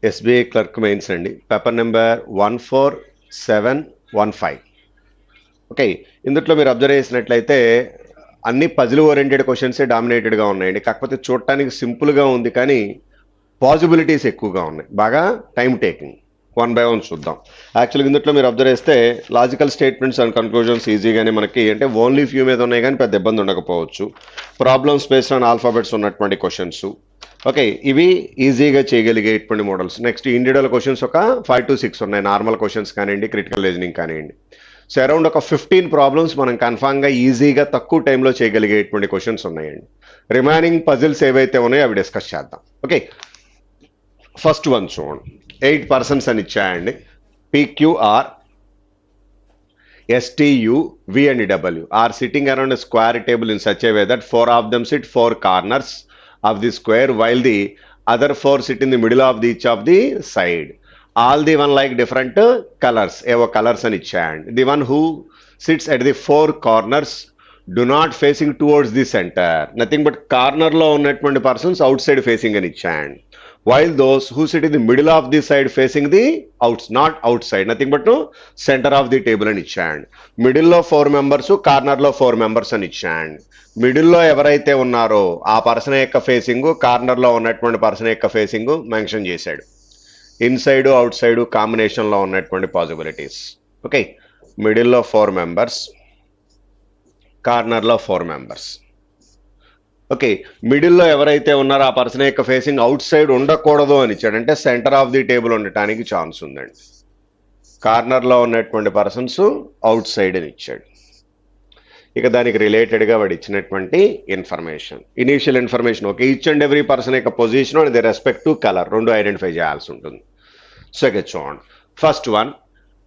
SBI clerk mains అండి, paper number 14715. Okay, ఇందులో మీరు అబ్జర్వ్ చేసినట్లయితే అన్ని పజిల్ ఓరియంటెడ్ క్వశ్చన్సే డామినేటెడ్గా ఉన్నాయండి. కాకపోతే చూడటానికి సింపుల్గా ఉంది కానీ పాసిబిలిటీస్ ఎక్కువగా ఉన్నాయి, బాగా టైం టేకింగ్. 1 by 1 చూద్దాం. యాక్చువల్గా ఇందులో మీరు అబ్జర్వ్ చేస్తే లాజికల్ స్టేట్మెంట్స్ అండ్ కన్క్లూజన్స్ ఈజీగానే మనకి అంటే ఓన్లీ ఫ్యూ మీద ఉన్నాయి కానీ పెద్ద ఇబ్బంది ఉండకపోవచ్చు. ప్రాబ్లమ్స్ బేస్డ్ ఆన్ ఆల్ఫాబెట్స్ ఉన్నటువంటి క్వశ్చన్స్. ఓకే, ఇవి ఈజీగా చేయగలిగేటువంటి మోడల్స్. నెక్స్ట్ ఇండివిజువల్ క్వశ్చన్స్ ఒక 5 to 6 ఉన్నాయి, నార్మల్ క్వశ్చన్స్ కానివ్వండి, క్రిటికల్ రీజనింగ్ కానివ్వండి. సో అరౌండ్ ఒక 15 ప్రాబ్లమ్స్ మనం కన్ఫామ్గా ఈజీగా తక్కువ టైంలో చేయగలిగేటువంటి క్వశ్చన్స్ ఉన్నాయండి. రిమైనింగ్ పజిల్స్ ఏవైతే ఉన్నాయో అవి డిస్కస్ చేద్దాం. ఓకే, ఫస్ట్ వన్ చూడండి. 8 persons అని ఇచ్చాయండి. PQR STU V and W are sitting around a square table in such a way that 4 of them sit 4 corners of the square while the other 4 sit in the middle of each of the side. All the one like different colors. ఏవో colours అని ఇచ్చాయండి. The one who sits at the 4 corners do not facing towards the center. Nothing but corner లో ఉన్నటువంటి persons out side facing అని ఇచ్చాయండి. While those who sit in the middle of the side facing the not outside, nothing but no center of the table అని ఇచ్చాయండి. Middle లో 4 members, corner లో 4 members అని ఇచ్చాయండి. Middle లో ఎవరైతే ఉన్నారో ఆ పర్సన్ యొక్క ఫేసింగ్, కార్నర్ లో ఉన్నటువంటి పర్సన్ యొక్క ఫేసింగ్ మెన్షన్ చేశాడు. ఇన్సైడ్ అవుట్ సైడ్ కాంబినేషన్ లో ఉన్నటువంటి పాసిబిలిటీస్. ఓకే, మిడిల్ లో 4 members, కార్నర్ లో 4 members. ఓకే, మిడిల్లో ఎవరైతే ఉన్నారో ఆ పర్సన్ యొక్క ఫేసింగ్ అవుట్ సైడ్ ఉండకూడదు అని ఇచ్చాడు, అంటే సెంటర్ ఆఫ్ ది టేబుల్ ఉండటానికి ఛాన్స్ ఉందండి. కార్నర్లో ఉన్నటువంటి పర్సన్స్ అవుట్ సైడ్ అని ఇచ్చాడు. ఇక దానికి రిలేటెడ్గా వాడు ఇచ్చినటువంటి information, initial information. Okay, each and every person యొక్క position and the respect to colour రెండు ఐడెంటిఫై చేయాల్సి ఉంటుంది. సో ఇక చూడండి, first one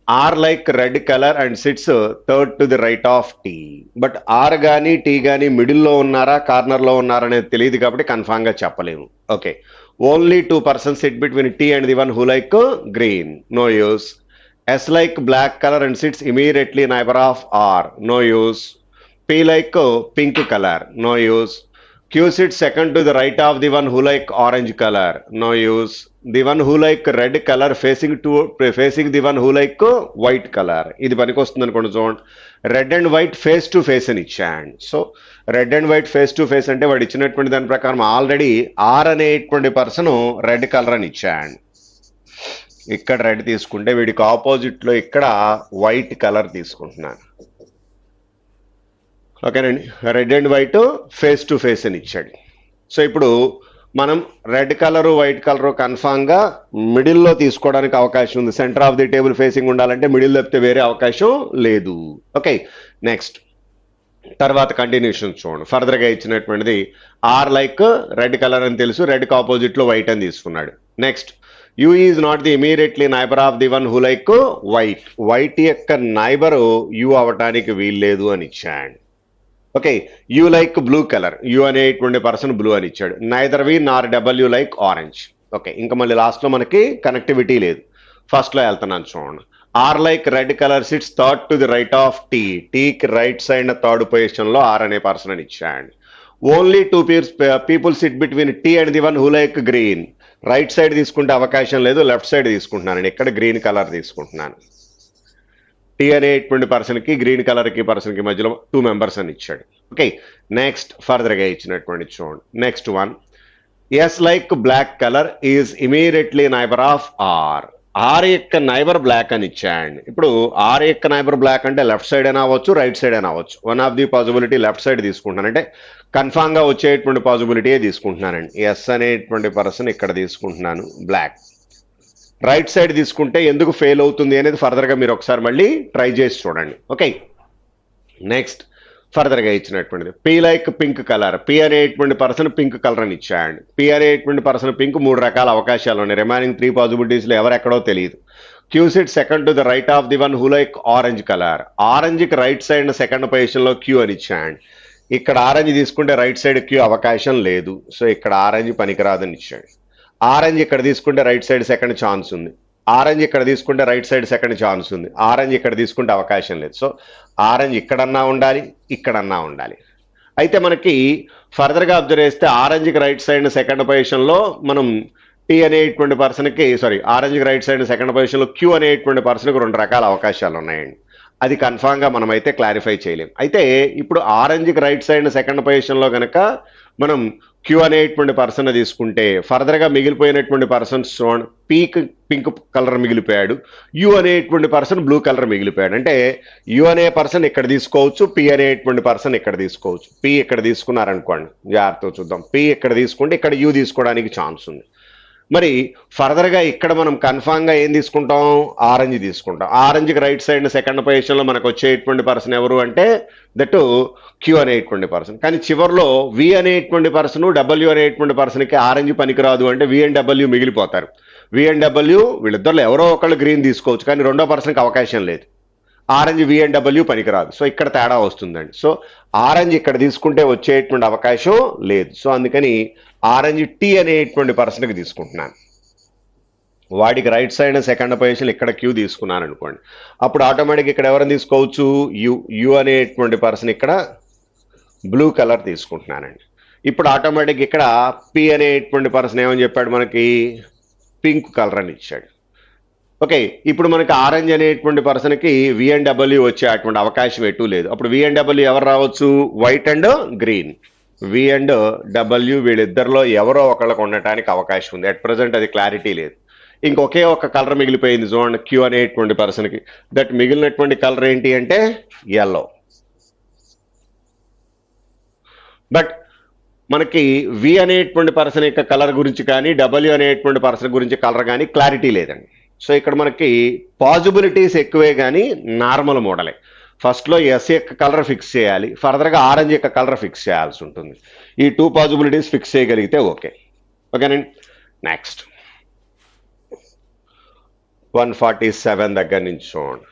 R like red colour and sits third to the right of T. But R కానీ T కానీ మిడిల్లో ఉన్నారా కార్నర్లో ఉన్నారా అనేది తెలియదు కాబట్టి కన్ఫామ్గా చెప్పలేము. Okay, only 2 persons sit between T and the one who like green, no use. S like black colour and sits immediately neighbour of R, no use. P like pink colour, no use. Q sits second to the right of the one who like orange color, no use. The one who like red color facing the one who like white color. ఇది పనికి వస్తుంది అనుకోండి. చూడండి, red and white face to face అని ఇచ్చాడు. So red and white face to face అంటే వాడు ఇచ్చినటువంటి దాని ప్రకారం ఆల్రెడీ ఆర్ అనేటువంటి పర్సన్ రెడ్ కలర్ అని ఇచ్చాడు. ఇక్కడ రెడ్ తీసుకుంటే వీడికి ఆపోజిట్లో ఇక్కడ వైట్ కలర్ తీసుకుంటున్నాను. ఓకేనండి, red and white face to face అని ఇచ్చాడు. సో ఇప్పుడు మనం రెడ్ కలరు వైట్ కలరు కన్ఫామ్గా మిడిల్లో తీసుకోవడానికి అవకాశం ఉంది. Centre of the table facing ఉండాలంటే మిడిల్ తప్పితే వేరే అవకాశం లేదు. ఓకే, నెక్స్ట్ తర్వాత కంటిన్యూషన్ చూడండి. ఫర్దర్గా ఇచ్చినటువంటిది ఆర్ లైక్ రెడ్ కలర్ అని తెలుసు, రెడ్కి ఆపోజిట్లో వైట్ అని తీసుకున్నాడు. Next you is not the immediately neighbour of the one who like white. White యొక్క నైబరు యూ అవటానికి వీల్లేదు అని ఇచ్చాడు. Okay, you like blue colour, you అనేటువంటి పర్సన్ బ్లూ అని ఇచ్చాడు. నైదర్ వి నార్ డబ్ల్యూ లైక్ ఆరెంజ్. ఓకే, ఇంకా మళ్ళీ లాస్ట్లో మనకి కనెక్టివిటీ లేదు. ఫస్ట్లో వెళ్తున్నాను చూడండి. R like red colour sits third to the right of T. టీకి రైట్ సైడ్ థర్డ్ పొజిషన్లో ఆర్ అనే పర్సన్ అని ఇచ్చాడు. Only 2 people sit between T and the one who like green. Right side తీసుకుంటే అవకాశం లేదు, లెఫ్ట్ సైడ్ తీసుకుంటున్నాను. ఇక్కడ గ్రీన్ కలర్ తీసుకుంటున్నాను. టీ అనేటువంటి పర్సన్కి గ్రీన్ కలర్కి పర్సన్కి మధ్యలో 2 members అని ఇచ్చాడు. ఓకే, నెక్స్ట్ ఫర్దర్గా ఇచ్చినటువంటి చూడండి. Next one S like black colour is immediately neighbour of R. R యొక్క నైబర్ బ్లాక్ అని ఇచ్చాడు. ఇప్పుడు ఆర్ యొక్క నైబర్ బ్లాక్ అంటే లెఫ్ట్ సైడ్ అయినా అవ్వచ్చు, రైట్ సైడ్ అయినా అవ్వచ్చు. One of the possibility left side తీసుకుంటున్నాను, అంటే కన్ఫామ్గా వచ్చేటువంటి పాసిబిలిటీయే తీసుకుంటున్నానండి. ఎస్ అనేటువంటి పర్సన్ ఇక్కడ తీసుకుంటున్నాను బ్లాక్. రైట్ సైడ్ తీసుకుంటే ఎందుకు ఫెయిల్ అవుతుంది అనేది ఫర్దర్గా మీరు ఒకసారి మళ్ళీ ట్రై చేసి చూడండి. ఓకే, నెక్స్ట్ ఫర్దర్గా ఇచ్చినటువంటిది P like pink colour. P అనేటువంటి పర్సన్ పింక్ కలర్ అని ఇచ్చాడు. పీ అనేటువంటి పర్సన్ పింక్ 3 రకాల అవకాశాలు ఉన్నాయి. రిమైనింగ్ 3 పాసిబిలిటీస్లో ఎవరెక్కడో తెలియదు. Q sit second to the right of the one who like orange colour. ఆరెంజ్కి రైట్ సైడ్ సెకండ్ పొజిషన్లో క్యూ అని ఇచ్చాడు. ఇక్కడ ఆరెంజ్ తీసుకుంటే రైట్ సైడ్ క్యూ అవకాశం లేదు. సో ఇక్కడ ఆరెంజ్ పనికిరాదని ఇచ్చాడు. ఆరెంజ్ ఇక్కడ తీసుకుంటే రైట్ సైడ్ సెకండ్ ఛాన్స్ ఉంది. ఆరెంజ్ ఇక్కడ తీసుకుంటే రైట్ సైడ్ సెకండ్ ఛాన్స్ ఉంది. ఆరెంజ్ ఇక్కడ తీసుకుంటే అవకాశం లేదు. సో ఆరెంజ్ ఇక్కడన్నా ఉండాలి, ఇక్కడన్నా ఉండాలి. అయితే మనకి ఫర్దర్గా అబ్జర్వ్ చేస్తే ఆరెంజ్కి రైట్ సైడ్ సెకండ్ పొజిషన్లో మనం టీ అనేటువంటి పర్సన్కి ఆరెంజ్కి రైట్ సైడ్ సెకండ్ పొజిషన్లో క్యూ అనేటువంటి పర్సన్కి రెండు రకాల అవకాశాలు ఉన్నాయండి. అది కన్ఫామ్గా మనమైతే క్లారిఫై చేయలేం. అయితే ఇప్పుడు ఆరెంజ్కి రైట్ సైడ్ సెకండ్ పొజిషన్లో కనుక మనం క్యూ అనేటువంటి పర్సన్ తీసుకుంటే ఫర్దర్గా మిగిలిపోయినటువంటి పర్సన్స్ పింక్ కలర్ మిగిలిపోయాడు, యు అనేటువంటి పర్సన్ బ్లూ కలర్ మిగిలిపోయాడు. అంటే యు అనే పర్సన్ ఇక్కడ తీసుకోవచ్చు, పి అనేటువంటి పర్సన్ ఇక్కడ తీసుకోవచ్చు. పి ఇక్కడ తీసుకున్నారనుకోండి, జాగ్రత్తగా చూద్దాం. పి ఇక్కడ తీసుకుంటే ఇక్కడ యు తీసుకోవడానికి ఛాన్స్ ఉంది. మరి ఫర్దర్గా ఇక్కడ మనం కన్ఫామ్గా ఏం తీసుకుంటాం, ఆరెంజ్ తీసుకుంటాం. ఆరెంజ్కి రైట్ సైడ్ సెకండ్ పొజిషన్లో మనకు వచ్చేటువంటి పర్సన్ ఎవరు అంటే దట్ క్యూ అనేటువంటి పర్సన్. కానీ చివరిలో వి అనేటువంటి పర్సన్ డబ్ల్యూ అనేటువంటి పర్సన్కి ఆరెంజ్ పనికిరాదు అంటే వి అండ్ డబ్ల్యూ మిగిలిపోతారు. వి అండ్ డబ్ల్యూ వీళ్ళిద్దరిలో ఎవరో ఒకళ్ళు గ్రీన్ తీసుకోవచ్చు, కానీ రెండో పర్సన్కి అవకాశం లేదు. ఆరెంజ్ వి అండ్ డబ్ల్యూ పనికిరాదు. సో ఇక్కడ తేడా వస్తుందండి. సో ఆరెంజ్ ఇక్కడ తీసుకుంటే వచ్చేటువంటి అవకాశం లేదు. సో అందుకని ఆరెంజ్ టీ అనేటువంటి పర్సన్కి తీసుకుంటున్నాను. వాడికి రైట్ సైడ్ సెకండ్ పొజిషన్ ఇక్కడ క్యూ తీసుకున్నాను అనుకోండి, అప్పుడు ఆటోమేటిక్ ఇక్కడ ఎవరిని తీసుకోవచ్చు, యు అనేటువంటి పర్సన్ ఇక్కడ బ్లూ కలర్ తీసుకుంటున్నానండి. ఇప్పుడు ఆటోమేటిక్ ఇక్కడ పి అనేటువంటి పర్సన్ ఏమని చెప్పాడు, మనకి పింక్ కలర్ అని ఇచ్చాడు. ఓకే, ఇప్పుడు మనకి ఆరెంజ్ అనేటువంటి పర్సన్కి వి అండ్ డబ్ల్యూ వచ్చే అటువంటి అవకాశం ఎటు లేదు. అప్పుడు వి అండ్ డబ్ల్యూ ఎవరు రావచ్చు, white and green. V and W వీళ్ళిద్దరిలో ఎవరో ఒకళ్ళకు ఉండటానికి అవకాశం ఉంది. అట్ ప్రజెంట్ అది క్లారిటీ లేదు. ఇంకొకే ఒక కలర్ మిగిలిపోయింది చూడండి క్యూ అనేటువంటి పర్సన్కి. దట్ మిగిలినటువంటి కలర్ ఏంటి అంటే ఎల్లో. బట్ మనకి వి అనేటువంటి పర్సన్ యొక్క కలర్ గురించి కానీ డబ్ల్యూ అనేటువంటి పర్సన్ గురించి కలర్ కానీ క్లారిటీ లేదండి. సో ఇక్కడ మనకి పాజిబిలిటీస్ ఎక్కువే కానీ నార్మల్ మోడలే. ఫస్ట్లో ఎస్ యొక్క కలర్ ఫిక్స్ చేయాలి, ఫర్దర్గా ఆరెంజ్ యొక్క కలర్ ఫిక్స్ చేయాల్సి ఉంటుంది. ఈ టూ పాజిబిలిటీస్ ఫిక్స్ చేయగలిగితే ఓకే. ఓకేనండి. నెక్స్ట్ 147 దగ్గర నుంచి చూడండి.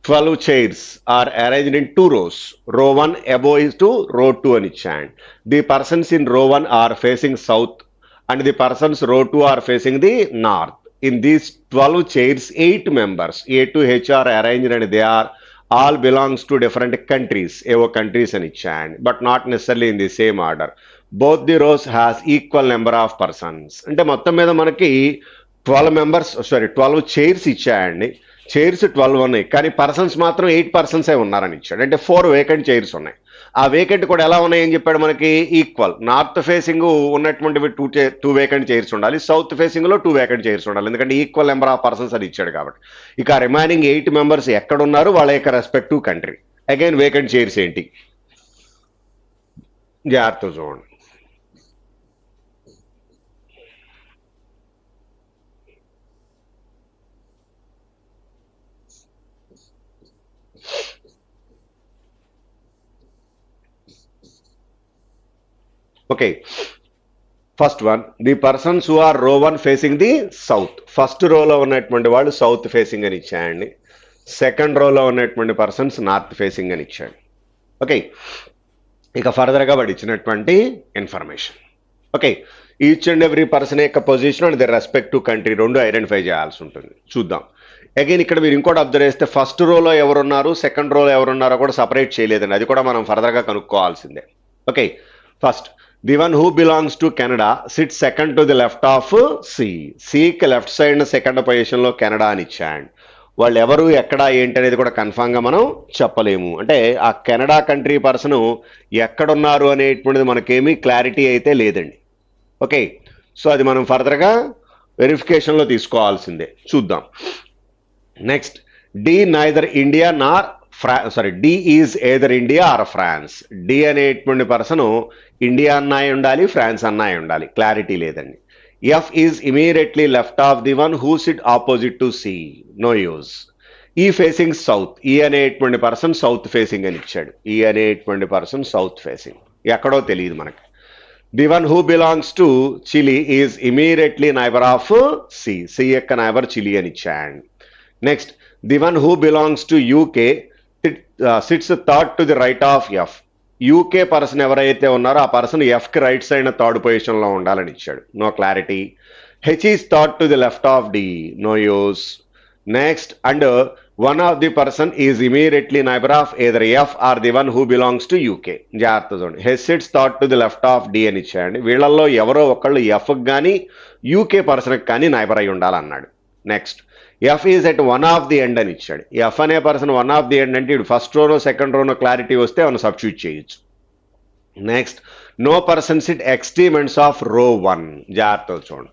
Twelve chairs are arranged in two rows. Row 1 above is to row 2 అని ఇచ్చాను. The persons in row 1 are facing south and the persons row 2 are facing the north. In these 12 chairs, 8 members A to H are arranged and they are all belongs to different countries. ఏవో countries అని ఇచ్చాను, but not necessarily in the same order. Both the rows has equal number of persons. అంటే మొత్తం మీద మనకి 12 chairs ఇచ్చాయండి. Chairs 12 ఉన్నాయి, కానీ persons మాత్రం 8 పర్సన్సే ఉన్నారని ఇచ్చాడు. అంటే 4 వేకెంట్ చైర్స్ ఉన్నాయి. ఆ వేకెంట్ కూడా ఎలా ఉన్నాయని చెప్పాడు మనకి, ఈక్వల్. నార్త్ ఫేసింగ్ ఉన్నటువంటివి 2 వేకెంట్ చైర్స్ ఉండాలి, సౌత్ ఫేసింగ్లో 2 వేకెంట్ చైర్స్ ఉండాలి, ఎందుకంటే ఈక్వల్ నెంబర్ ఆఫ్ పర్సన్స్ అని ఇచ్చాడు కాబట్టి. ఇక రిమైనింగ్ 8 మెంబర్స్ ఎక్కడున్నారు, వాళ్ళ యొక్క respective country. Again vacant chairs ఏంటి, జాగ్రత్త చూడండి. Okay, first one, the persons who are row 1 facing the south. First రోలో ఉన్నటువంటి వాళ్ళు సౌత్ ఫేసింగ్ అని ఇచ్చాయండి. సెకండ్ రోలో ఉన్నటువంటి పర్సన్స్ నార్త్ ఫేసింగ్ అని ఇచ్చాడు. ఓకే, ఇక ఫర్దర్గా వాడు ఇచ్చినటువంటి information. Okay, each and every person యొక్క position and the respective country రెండు ఐడెంటిఫై చేయాల్సి ఉంటుంది. చూద్దాం. అగైన్ ఇక్కడ మీరు ఇంకోటి అబ్జర్వ్ చేస్తే ఫస్ట్ రోలో ఎవరున్నారు, సెకండ్ రోలో ఎవరున్నారో కూడా సపరేట్ చేయలేదండి. అది కూడా మనం ఫర్దర్గా కనుక్కోవాల్సిందే. Okay, first, the one who belongs to Canada sit second to the left of C. సికి లెఫ్ట్ సైడ్ సెకండ్ పొజిషన్లో కెనడా అని ఇచ్చాడు. వాళ్ళు ఎవరు, ఎక్కడ, ఏంటి అనేది కూడా కన్ఫామ్గా మనం చెప్పలేము. అంటే ఆ కెనడా కంట్రీ పర్సన్ ఎక్కడున్నారు అనేటువంటిది మనకేమీ క్లారిటీ అయితే లేదండి. ఓకే, సో అది మనం ఫర్దర్గా వెరిఫికేషన్లో తీసుకోవాల్సిందే. చూద్దాం. Next, D neither India nor D is either India or France. D అనేటువంటి పర్సన్ ఇండియా అన్నాయి ఉండాలి, ఫ్రాన్స్ అన్నాయి ఉండాలి, క్లారిటీ లేదండి. F is immediately left of the one who sit opposite to C, no use. E facing south. E అనేటువంటి person south facing అని ఇచ్చాడు. ఈ అనేటువంటి పర్సన్ సౌత్ ఫేసింగ్, ఎక్కడో తెలియదు మనకి. The one who belongs to Chile is immediately neighbour of C. C యొక్క neighbour Chile అని ఇచ్చాడు. Next, the one who belongs to UK sits third to the right of F. UK person ఎవరైతే ఉన్నారో ఆ person ఎఫ్కి right side third పొజిషన్లో ఉండాలని ఇచ్చాడు. No clarity. H is third to the left of D, no use. Next, and one of the person is immediately neighbour of either F or the one who belongs to UK. జాగ్రత్త చూడండి. H sits థాట్ to the left of D అని ఇచ్చాయండి. వీళ్ళల్లో ఎవరో ఒకళ్ళు ఎఫ్కి కానీ UK పర్సన్కి కానీ నైబర్ అయి ఉండాలన్నాడు. Next F is at one of the end అని ఇచ్చాడు. ఎఫ్ అనే person one of the end అంటే ఇటు ఫస్ట్ రోనో సెకండ్ రోనో క్లారిటీ వస్తే మనం సబ్స్టిట్యూట్ చేయొచ్చు. Next no person sit extreme ends of row 1. జాగ్రత్తగా చూడండి.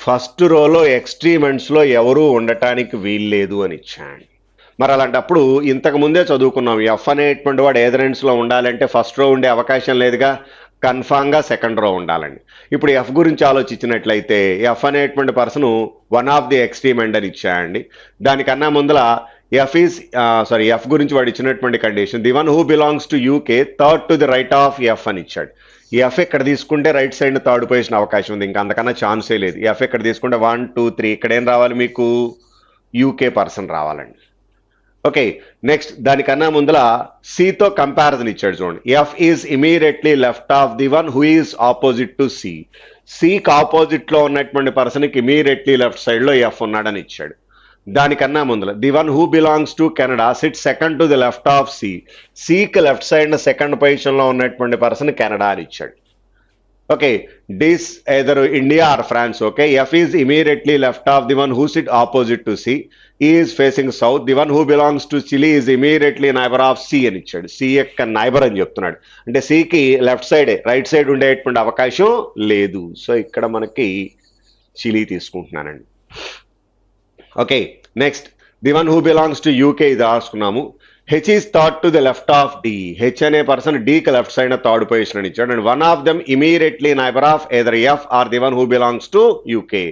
ఫస్ట్ రోలో ఎక్స్ట్రీమ్ ఎండ్స్లో ఎవరూ ఉండటానికి వీల్లేదు అని ఇచ్చాడు. మరి అలాంటప్పుడు ఇంతకు ముందే చదువుకున్నాం ఎఫ్ అనేటువంటి వాడు ఏదర్ ఎండ్స్లో ఉండాలంటే ఫస్ట్ రో ఉండే అవకాశం లేదుగా, కన్ఫామ్గా సెకండ్ రో ఉండాలండి. ఇప్పుడు ఎఫ్ గురించి ఆలోచించినట్లయితే ఎఫ్ అనేటువంటి person one of the extreme end అని ఇచ్చాయండి. దానికన్నా ముందల ఎఫ్ గురించి వాడు ఇచ్చినటువంటి condition the one who belongs to UK third to the right of F అని ఇచ్చాడు. ఎఫ్ ఇక్కడ తీసుకుంటే రైట్ సైడ్ థర్డ్ పొజిషన్ అవకాశం ఉంది, ఇంకా అంతకన్నా ఛాన్సే లేదు. ఎఫ్ ఇక్కడ తీసుకుంటే 1 2 3 ఇక్కడ ఏం రావాలి మీకు, యూకే పర్సన్ రావాలండి. ఓకే, నెక్స్ట్ దానికన్నా ముందల సితో కంపారిజన్ ఇచ్చాడు చూడండి. F is immediately left of the one who is opposite to C. సికి ఆపోజిట్లో ఉన్నటువంటి పర్సన్కి ఇమీడియట్లీ లెఫ్ట్ సైడ్లో ఎఫ్ ఉన్నాడని ఇచ్చాడు. దానికన్నా ముందల the one who belongs to Canada sit second to the left of C. సికి లెఫ్ట్ సైడ్ సెకండ్ పొజిషన్లో ఉన్నటువంటి పర్సన్ కెనడా అని ఇచ్చాడు. Okay, this either India or France. Okay, F is immediately left of the one who sit opposite to C. Is facing south. The one who belongs to Chile is immediately neighbour of C అని ఇచ్చాడు. C యొక్క neighbour అని చెప్తున్నాడు. అంటే సికి left సైడే right side ఉండేటువంటి అవకాశం లేదు. సో ఇక్కడ మనకి చిలీ తీసుకుంటున్నానండి. Okay, next the one who belongs to UK ఇది రాసుకున్నాము. హెచ్ ఈజ్ థాట్ to the left of D. H అనే పర్సన్ డీకి లెఫ్ట్ సైడ్ థర్డ్ పొజిషన్ అని ఇచ్చాడు. And one of them immediately neighbour of either F or the one who belongs to UK.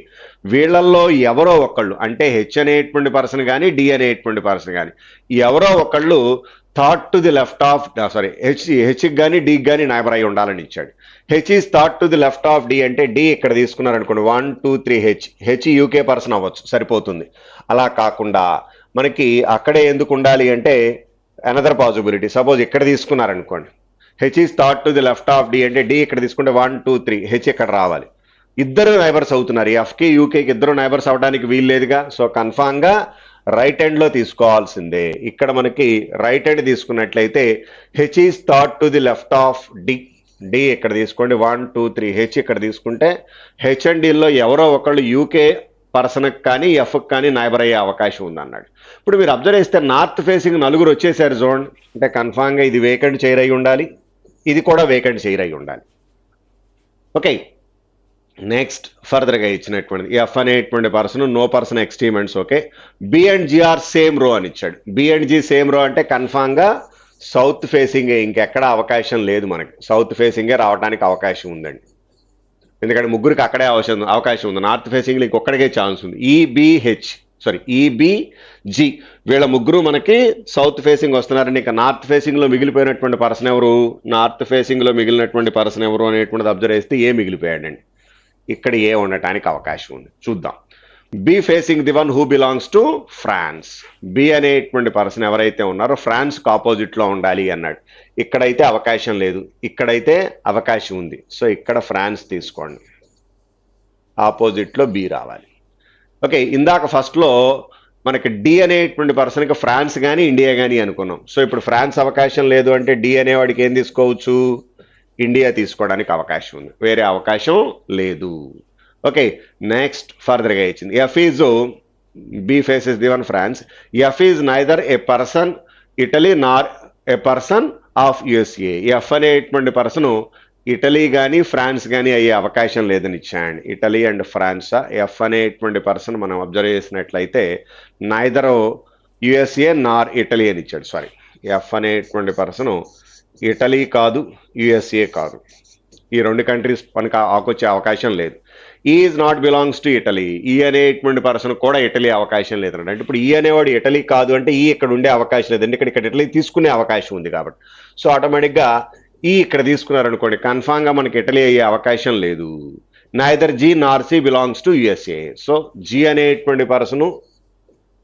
వీళ్ళల్లో ఎవరో ఒకళ్ళు అంటే హెచ్ అనేటువంటి పర్సన్ కానీ డి అనేటువంటి పర్సన్ కానీ ఎవరో ఒకళ్ళు థాట్ టు ది లెఫ్ట్ ఆఫ్ హెచ్కి కానీ డీకి కానీ నైబర్ అయి ఉండాలని ఇచ్చాడు. హెచ్ ఈజ్ థాట్ to the left of D అంటే డి ఇక్కడ తీసుకున్నారనుకోండి 1 2 3 హెచ్ యూకే పర్సన్ అవ్వచ్చు, సరిపోతుంది. అలా కాకుండా మనకి అక్కడే ఎందుకు ఉండాలి అంటే అనదర్ పాసిబిలిటీ. సపోజ్ ఇక్కడ తీసుకున్నారనుకోండి హెచ్ ఈజ్ థాట్ to the left of D అంటే డి ఇక్కడ తీసుకుంటే 1 2 3 హెచ్ ఇక్కడ రావాలి. ఇద్దరు నైబర్స్ అవుతున్నారు. ఎఫ్కి యూకేకి ఇద్దరు నైబర్స్ అవడానికి వీల్లేదుగా. సో కన్ఫామ్గా రైట్ హ్యాండ్లో తీసుకోవాల్సిందే. ఇక్కడ మనకి రైట్ హ్యాండ్ తీసుకున్నట్లయితే హెచ్ ఈజ్ థాట్ to the left of D. D ఇక్కడ తీసుకోండి 1 2 3 హెచ్ ఇక్కడ తీసుకుంటే హెచ్ అండ్ డిలో ఎవరో ఒకళ్ళు యూకే పర్సన్కి కానీ ఎఫ్కి కానీ నైబర్ అయ్యే అవకాశం ఉంది అన్నాడు. ఇప్పుడు మీరు అబ్జర్వ్ చేస్తే నార్త్ ఫేసింగ్ నలుగురు వచ్చేసారు జోన్ అంటే కన్ఫామ్గా ఇది వేకెంట్ చైర్ అయి ఉండాలి, ఇది కూడా వేకెంట్ చైర్ అయి ఉండాలి. ఓకే, నెక్స్ట్ ఫర్దర్గా ఇచ్చినటువంటిది ఎఫ్ అనేటువంటి person no person extreme ends. Okay, B and G are same row అని ఇచ్చాడు. బి అండ్ జి సేమ్ రో అంటే కన్ఫామ్గా సౌత్ ఫేసింగే, ఇంకెక్కడ అవకాశం లేదు మనకి. సౌత్ ఫేసింగే రావడానికి అవకాశం ఉందండి, ఎందుకంటే ముగ్గురికి అక్కడే అవకాశం ఉంది. నార్త్ ఫేసింగ్లో ఇంకొక్కడికే ఛాన్స్ ఉంది. ఈబిజి వీళ్ళ ముగ్గురు మనకి సౌత్ ఫేసింగ్ వస్తున్నారండి. ఇంకా నార్త్ ఫేసింగ్లో మిగిలిపోయినటువంటి పర్సన్ ఎవరు, నార్త్ ఫేసింగ్లో మిగిలినటువంటి పర్సన్ ఎవరు అనేటువంటిది అబ్జర్వ్ చేస్తే ఏ మిగిలిపోయాడండి. ఇక్కడ ఏ ఉండటానికి అవకాశం ఉంది, చూద్దాం. B facing the one who belongs to France. B అనేటువంటి పర్సన్ ఎవరైతే ఉన్నారో ఫ్రాన్స్కి ఆపోజిట్లో ఉండాలి అన్నాడు. ఇక్కడైతే అవకాశం లేదు, ఇక్కడైతే అవకాశం ఉంది. సో ఇక్కడ ఫ్రాన్స్ తీసుకోండి, ఆపోజిట్లో బి రావాలి. ఓకే, ఇందాక ఫస్ట్లో మనకి డి అనేటువంటి పర్సన్కి ఫ్రాన్స్ కానీ ఇండియా కానీ అనుకున్నాం. సో ఇప్పుడు ఫ్రాన్స్ అవకాశం లేదు అంటే డి అనేవాడికి ఏం తీసుకోవచ్చు, ఇండియా తీసుకోవడానికి అవకాశం ఉంది, వేరే అవకాశం లేదు. ఓకే, నెక్స్ట్ ఫర్దర్గా ఇచ్చింది F is B faces the one France. F is neither a person Italy nor a person of USA. F అనేటువంటి పర్సన్ ఇటలీ కానీ ఫ్రాన్స్ కానీ అయ్యే అవకాశం లేదని ఇచ్చాయండి. Italy and France. ఎఫ్ అనేటువంటి పర్సన్ మనం అబ్జర్వ్ చేసినట్లయితే నైదర్ యుఎస్ఏ నార్ ఇటలీ అని ఇచ్చాడు. సారీ, ఎఫ్ అనేటువంటి పర్సన్ ఇటలీ కాదు, యుఎస్ఏ కాదు, ఈ రెండు కంట్రీస్ మనకు ఆకొచ్చే అవకాశం లేదు. Is not belongs to Italy. ఈ అనేటువంటి పర్సన్ కూడా ఇటలీ అవకాశం లేదండి. అంటే ఇప్పుడు ఈ అనేవాడు ఇటలీ కాదు అంటే ఈ ఇక్కడ ఉండే అవకాశం లేదండి, ఇక్కడ ఇటలీ తీసుకునే అవకాశం ఉంది కాబట్టి. సో ఆటోమేటిక్గా ఈ ఇక్కడ తీసుకున్నారనుకోండి కన్ఫామ్గా మనకి ఇటలీ అయ్యే అవకాశం లేదు. Neither G nor C belongs to USA. So G అనేటువంటి పర్సను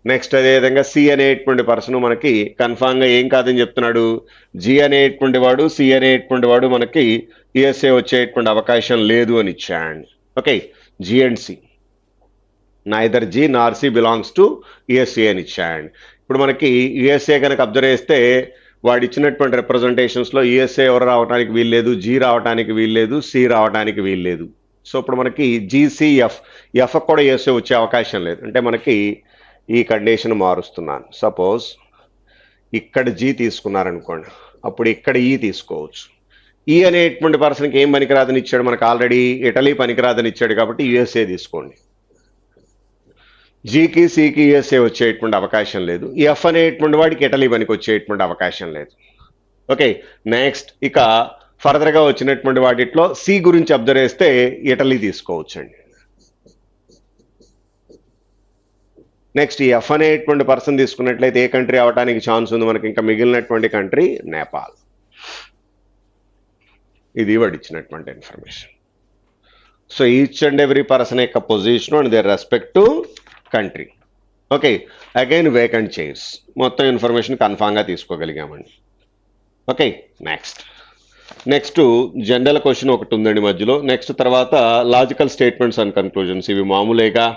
నెక్స్ట్ అదేవిధంగా సి అనేటువంటి పర్సన్ మనకి కన్ఫామ్గా ఏం కాదని చెప్తున్నాడు, జి అనేటువంటి వాడు సి అనేటువంటి వాడు మనకి యుఎస్ఏ వచ్చేటువంటి అవకాశం లేదు అని ఇచ్చాడు. Okay, G and C, neither G nor C belongs to USA అని ఇచ్చాడు. ఇప్పుడు మనకి యుఎస్ఏ కనుక అబ్జర్వ్ చేస్తే వాడు ఇచ్చినటువంటి రిప్రజెంటేషన్స్లో యుఎస్ఏ ఎవరు రావడానికి వీల్లేదు, జీ రావడానికి వీల్లేదు, సి రావడానికి వీల్లేదు. సో ఇప్పుడు మనకి జీసీఎఫ్ ఎఫ్ కూడా యుఎస్ఏ వచ్చే అవకాశం లేదు. అంటే మనకి ఈ కండిషన్ మారుస్తున్నాను. సపోజ్ ఇక్కడ జీ తీసుకున్నారనుకోండి, అప్పుడు ఇక్కడ ఈ తీసుకోవచ్చు. ఈ అనేటువంటి పర్సన్కి ఏం పనికిరాదని ఇచ్చాడు, మనకు ఆల్రెడీ ఇటలీ పనికిరాదని ఇచ్చాడు కాబట్టి యుఎస్ఏ తీసుకోండి. జీకి సికి యుఎస్ఏ వచ్చేటువంటి అవకాశం లేదు. ఎఫ్ అనేటువంటి వాడికి ఇటలీ పనికి వచ్చేటువంటి అవకాశం లేదు. ఓకే, నెక్స్ట్ ఇక ఫర్దర్గా వచ్చినటువంటి వాటిలో సి గురించి అబ్జర్వ్ చేస్తే ఇటలీ తీసుకోవచ్చండి. నెక్స్ట్ ఈ ఎఫ్ అనేటువంటి పర్సన్ తీసుకున్నట్లయితే ఏ కంట్రీ అవడానికి ఛాన్స్ ఉంది మనకి, ఇంకా మిగిలినటువంటి కంట్రీ నేపాల్. ఇది వాడు ఇచ్చినటువంటి information. So each and every person యొక్క position and their respect to country. Okay, again vacant chairs మొత్తం ఇన్ఫర్మేషన్ కన్ఫామ్గా తీసుకోగలిగామండి. ఓకే, నెక్స్ట్ జనరల్ క్వశ్చన్ ఒకటి ఉందండి మధ్యలో. నెక్స్ట్ తర్వాత లాజికల్ స్టేట్మెంట్స్ అండ్ కన్క్లూజన్స్, ఇవి మామూలేగా.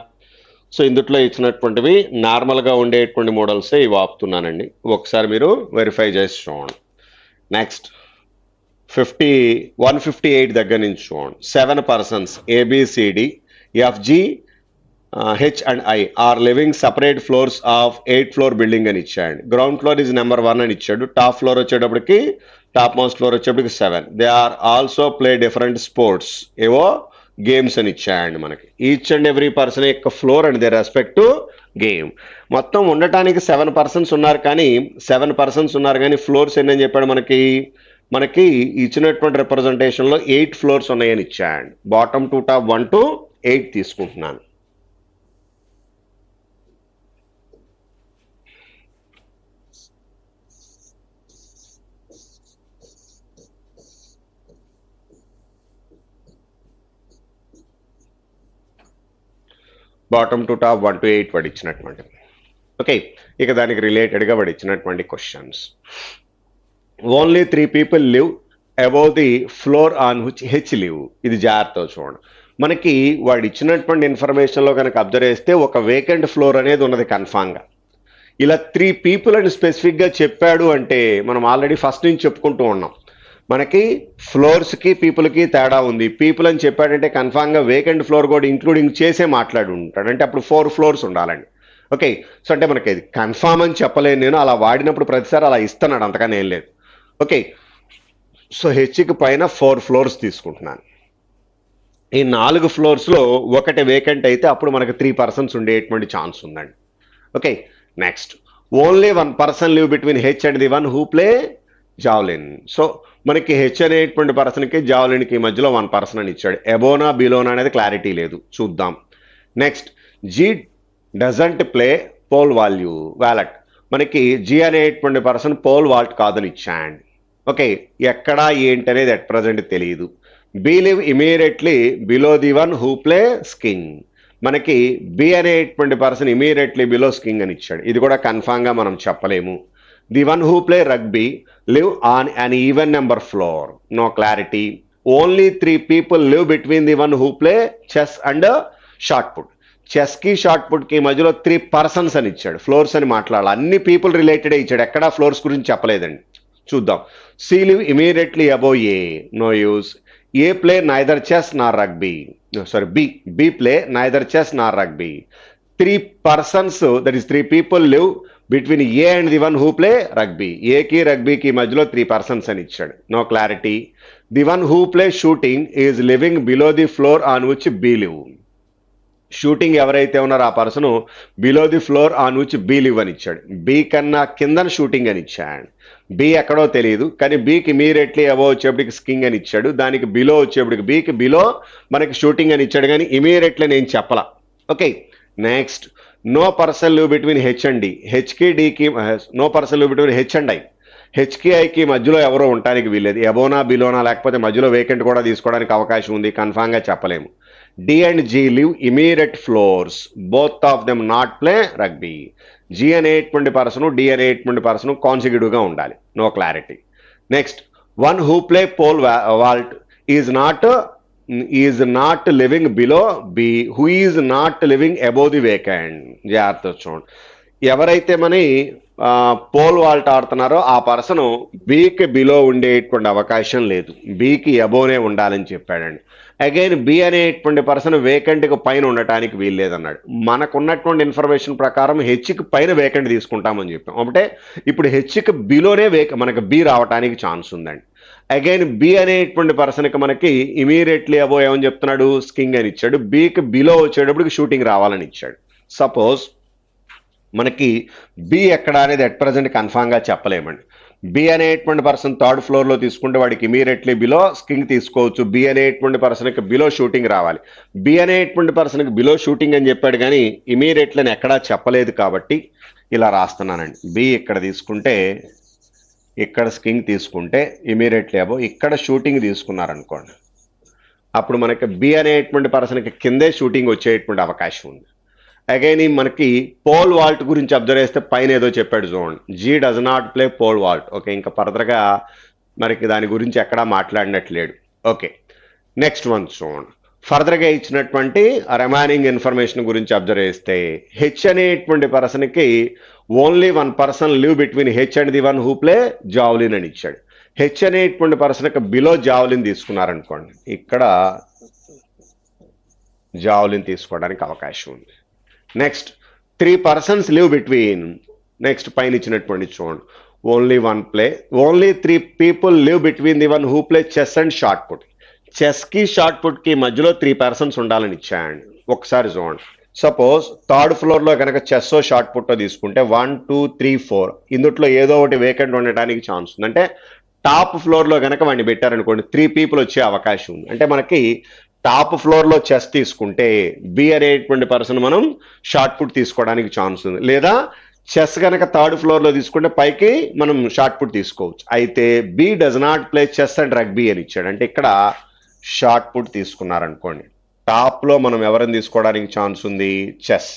సో ఇందుట్లో ఇచ్చినటువంటివి నార్మల్గా ఉండేటువంటి మోడల్సే ఇవి ఆపుతున్నానండి, ఒకసారి మీరు వెరిఫై చేసి చూడండి. నెక్స్ట్ 158 దగ్గర నుంచి చూడండి. 7 persons ABCD FG H and I are living separate floors of 8th floor building అని ఇచ్చాడు. గ్రౌండ్ ఫ్లోర్ ఈజ్ నెంబర్ 1 అని ఇచ్చాడు. టాప్ ఫ్లోర్ వచ్చేటప్పటికి టాప్ మోస్ట్ ఫ్లోర్ వచ్చేటప్పటికి 7. They are also play different sports, ఏవో గేమ్స్ అని ఇచ్చాయండి మనకి. ఈచ్ అండ్ ఎవ్రీ పర్సన్ యొక్క floor and they respect to game. మొత్తం ఉండటానికి 7 persons ఉన్నారు, కానీ 7 persons ఉన్నారు కానీ ఫ్లోర్స్ ఎన్ని అని చెప్పాడు మనకి ఇచ్చినటువంటి రిప్రజెంటేషన్లో 8 floors ఉన్నాయని ఇచ్చాయండి. బాటమ్ టు టాప్ 1 to 8 తీసుకుంటున్నాను. బాటమ్ టు టాప్ 1 to 8 వాడు ఇచ్చినటువంటి. ఓకే, ఇక దానికి రిలేటెడ్గా వాడు ఇచ్చినటువంటి questions. Only 3 people live above the floor on which H live. ఇది జాగ్రత్తగా చూడండి. మనకి వాడు ఇచ్చినటువంటి ఇన్ఫర్మేషన్లో కనుక అబ్జర్వ్ చేస్తే ఒక వేకెంట్ ఫ్లోర్ అనేది ఉన్నది కన్ఫామ్గా. ఇలా 3 people అని స్పెసిఫిక్గా చెప్పాడు అంటే మనం ఆల్రెడీ ఫస్ట్ నుంచి చెప్పుకుంటూ ఉన్నాం, మనకి ఫ్లోర్స్కి పీపుల్కి తేడా ఉంది. పీపుల్ అని చెప్పాడంటే కన్ఫామ్గా వేకెంట్ ఫ్లోర్ కూడా ఇంక్లూడింగ్ చేసే మాట్లాడి ఉంటాడు, అంటే అప్పుడు 4 floors ఉండాలండి. ఓకే, సో అంటే మనకి ఇది కన్ఫామ్ అని చెప్పలేను నేను, అలా వాడినప్పుడు ప్రతిసారి అలా ఇస్తున్నాడు, అంతకని ఏం లేదు. ఓకే, సో హెచ్కి పైన 4 floors తీసుకుంటున్నాను. ఈ 4 floors-లో ఒకటి వేకెంట్ అయితే అప్పుడు మనకి 3 persons ఉండేటువంటి ఛాన్స్ ఉందండి. Okay, next only 1 person live between H and the one who play javelin. So మనకి హెచ్ అనేటువంటి పర్సన్కి జావ్లిన్కి మధ్యలో 1 person అని ఇచ్చాడు. ఎబోనా బిలోనా అనేది క్లారిటీ లేదు, చూద్దాం. Next G doesn't play pole vault. మనకి జీ అనేటువంటి పర్సన్ పోల్ వాల్ట్ కాదని ఇచ్చాడు. ఓకే, ఎక్కడా ఏంటి అనేది అట్ ప్రజెంట్ తెలియదు. B live immediately below the one who play skiing. మనకి బి అనేటువంటి పర్సన్ ఇమీడియట్లీ బిలో స్కింగ్ అని ఇచ్చాడు, ఇది కూడా కన్ఫామ్గా మనం చెప్పలేము. The one who play rugby live on an even number floor, no clarity. Only 3 people live between the one who play chess and shot put. చెస్కి షార్ట్ పుట్కి మధ్యలో 3 persons అని ఇచ్చాడు. ఫ్లోర్స్ అని మాట్లాడాలి, అన్ని పీపుల్ రిలేటెడే ఇచ్చాడు, ఎక్కడా ఫ్లోర్స్ గురించి చెప్పలేదండి. చూద్దాం. C live immediately above A, no use. A play neither chess nor rugby, B play neither chess nor rugby. 3 persons, that is 3 people live between A and the one who play rugby. ఏకి రగ్బీకి మధ్యలో 3 persons అని ఇచ్చాడు, no clarity. The one who play shooting is living below the floor on which B live. Shooting ఎవరైతే ఉన్నారో ఆ person below the floor on which B live అని ఇచ్చాడు. బీ కన్నా కింద షూటింగ్ అని ఇచ్చాడు. బి ఎక్కడో తెలియదు, కానీ బీకి ఇమీడియట్లీ అబోవ్ వచ్చేప్పటికి స్కింగ్ అని ఇచ్చాడు. దానికి బిలో వచ్చేప్పటికి బీకి బిలో మనకి షూటింగ్ అని ఇచ్చాడు, కానీ ఇమీడియట్లీ నేను చెప్పలా. Okay, next no person live between H and D. హెచ్కి డికి no person live between H and I. హెచ్కి ఐకి మధ్యలో ఎవరో ఉండటానికి వీల్లేదు. ఎబోనా బిలోనా లేకపోతే మధ్యలో వేకెంట్ కూడా తీసుకోవడానికి అవకాశం ఉంది, కన్ఫామ్గా చెప్పలేము. D and G live immediate floors, both of them not play rugby. G అనేటువంటి పర్సన్ డి అనేటువంటి పర్సన్ కాన్సిక్యూటివ్గా ఉండాలి, no clarity. Next one who play pole vault is not living below B, who is not living above the vacant. జాగ్రత్త చూడండి, ఎవరైతే మని pole vault ఆడుతున్నారో ఆ person బికి below ఉండేటువంటి అవకాశం లేదు, బికి అబోనే ఉండాలని చెప్పాడండి. అగైన్ బి అనేటువంటి పర్సన్ వేకెంట్కి పైన ఉండటానికి వీల్లేదన్నాడు. మనకున్నటువంటి ఇన్ఫర్మేషన్ ప్రకారం హెచ్కి పైన వేకెంట్ తీసుకుంటామని చెప్పాం. అంటే ఇప్పుడు హెచ్కి బిలోనే మనకి బి రావడానికి ఛాన్స్ ఉందండి. అగైన్ బి అనేటువంటి పర్సన్కి మనకి ఇమీడియట్లీ అబో ఏమని చెప్తున్నాడు, స్కింగ్ అని ఇచ్చాడు. బికి బిలో వచ్చేటప్పటికి షూటింగ్ రావాలని ఇచ్చాడు. సపోజ్ మనకి బి ఎక్కడ అనేది అట్ ప్రజెంట్ కన్ఫామ్గా చెప్పలేమండి. బి అనేటువంటి పర్సన్ థర్డ్ ఫ్లోర్లో తీసుకుంటే వాడికి ఇమీడియట్లీ బిలో స్కింగ్ తీసుకోవచ్చు. బి అనేటువంటి పర్సన్కి బిలో షూటింగ్ రావాలి. బి అనేటువంటి పర్సన్కి బిలో షూటింగ్ అని చెప్పాడు కానీ ఇమీడియట్లీ అని ఎక్కడా చెప్పలేదు కాబట్టి ఇలా రాస్తున్నానండి. బి ఇక్కడ తీసుకుంటే ఇక్కడ స్కింగ్ తీసుకుంటే ఇమీడియట్లీ అబో ఇక్కడ షూటింగ్ తీసుకున్నారనుకోండి, అప్పుడు మనకి బి అనేటువంటి పర్సన్కి కిందే షూటింగ్ వచ్చేటువంటి అవకాశం ఉంది. అగైన్ మనకి పోల్ వాల్ట్ గురించి అబ్జర్వ్ చేస్తే పైన ఏదో చెప్పాడు చూడండి, G does not play pole vault. Okay, ఇంకా ఫర్దర్గా మనకి దాని గురించి ఎక్కడా మాట్లాడినట్లేడు. ఓకే, నెక్స్ట్ వన్ చూడండి. ఫర్దర్గా ఇచ్చినటువంటి రిమైనింగ్ ఇన్ఫర్మేషన్ గురించి అబ్జర్వ్ చేస్తే హెచ్ అనేటువంటి పర్సన్కి only one person live between H and the one who play javelin అని ఇచ్చాడు. హెచ్ అనేటువంటి పర్సన్కి బిలో జావ్లిన్ తీసుకున్నారనుకోండి, ఇక్కడ జావ్లిన్ తీసుకోవడానికి అవకాశం ఉంది. Next 3 persons live between, next పైన ఇచ్చినటువంటి చూడండి, only one play, only 3 people live between the one who play chess and shot put. చెస్కి షార్ట్ పుట్కి మధ్యలో 3 persons ఉండాలని ఇచ్చాయండి. ఒకసారి చూడండి, సపోజ్ థర్డ్ ఫ్లోర్లో కనుక చెస్ షార్ట్ పుట్టో తీసుకుంటే 1 2 3 4 ఇందుట్లో ఏదో ఒకటి వేకెంట్ ఉండటానికి ఛాన్స్ ఉంది. అంటే టాప్ ఫ్లోర్లో కనుక వాడిని పెట్టారనుకోండి 3 people వచ్చే అవకాశం ఉంది. అంటే మనకి టాప్ ఫ్లోర్లో చెస్ తీసుకుంటే బి అనేటువంటి పర్సన్ మనం షార్ట్ పుట్ తీసుకోవడానికి ఛాన్స్ ఉంది. లేదా చెస్ కనుక థర్డ్ ఫ్లోర్లో తీసుకుంటే పైకి మనం షార్ట్ పుట్ తీసుకోవచ్చు. అయితే B does not play chess and rugby అని ఇచ్చాడు. అంటే ఇక్కడ షార్ట్ పుట్ తీసుకున్నారనుకోండి, టాప్లో మనం ఎవరిని తీసుకోవడానికి ఛాన్స్ ఉంది, చెస్.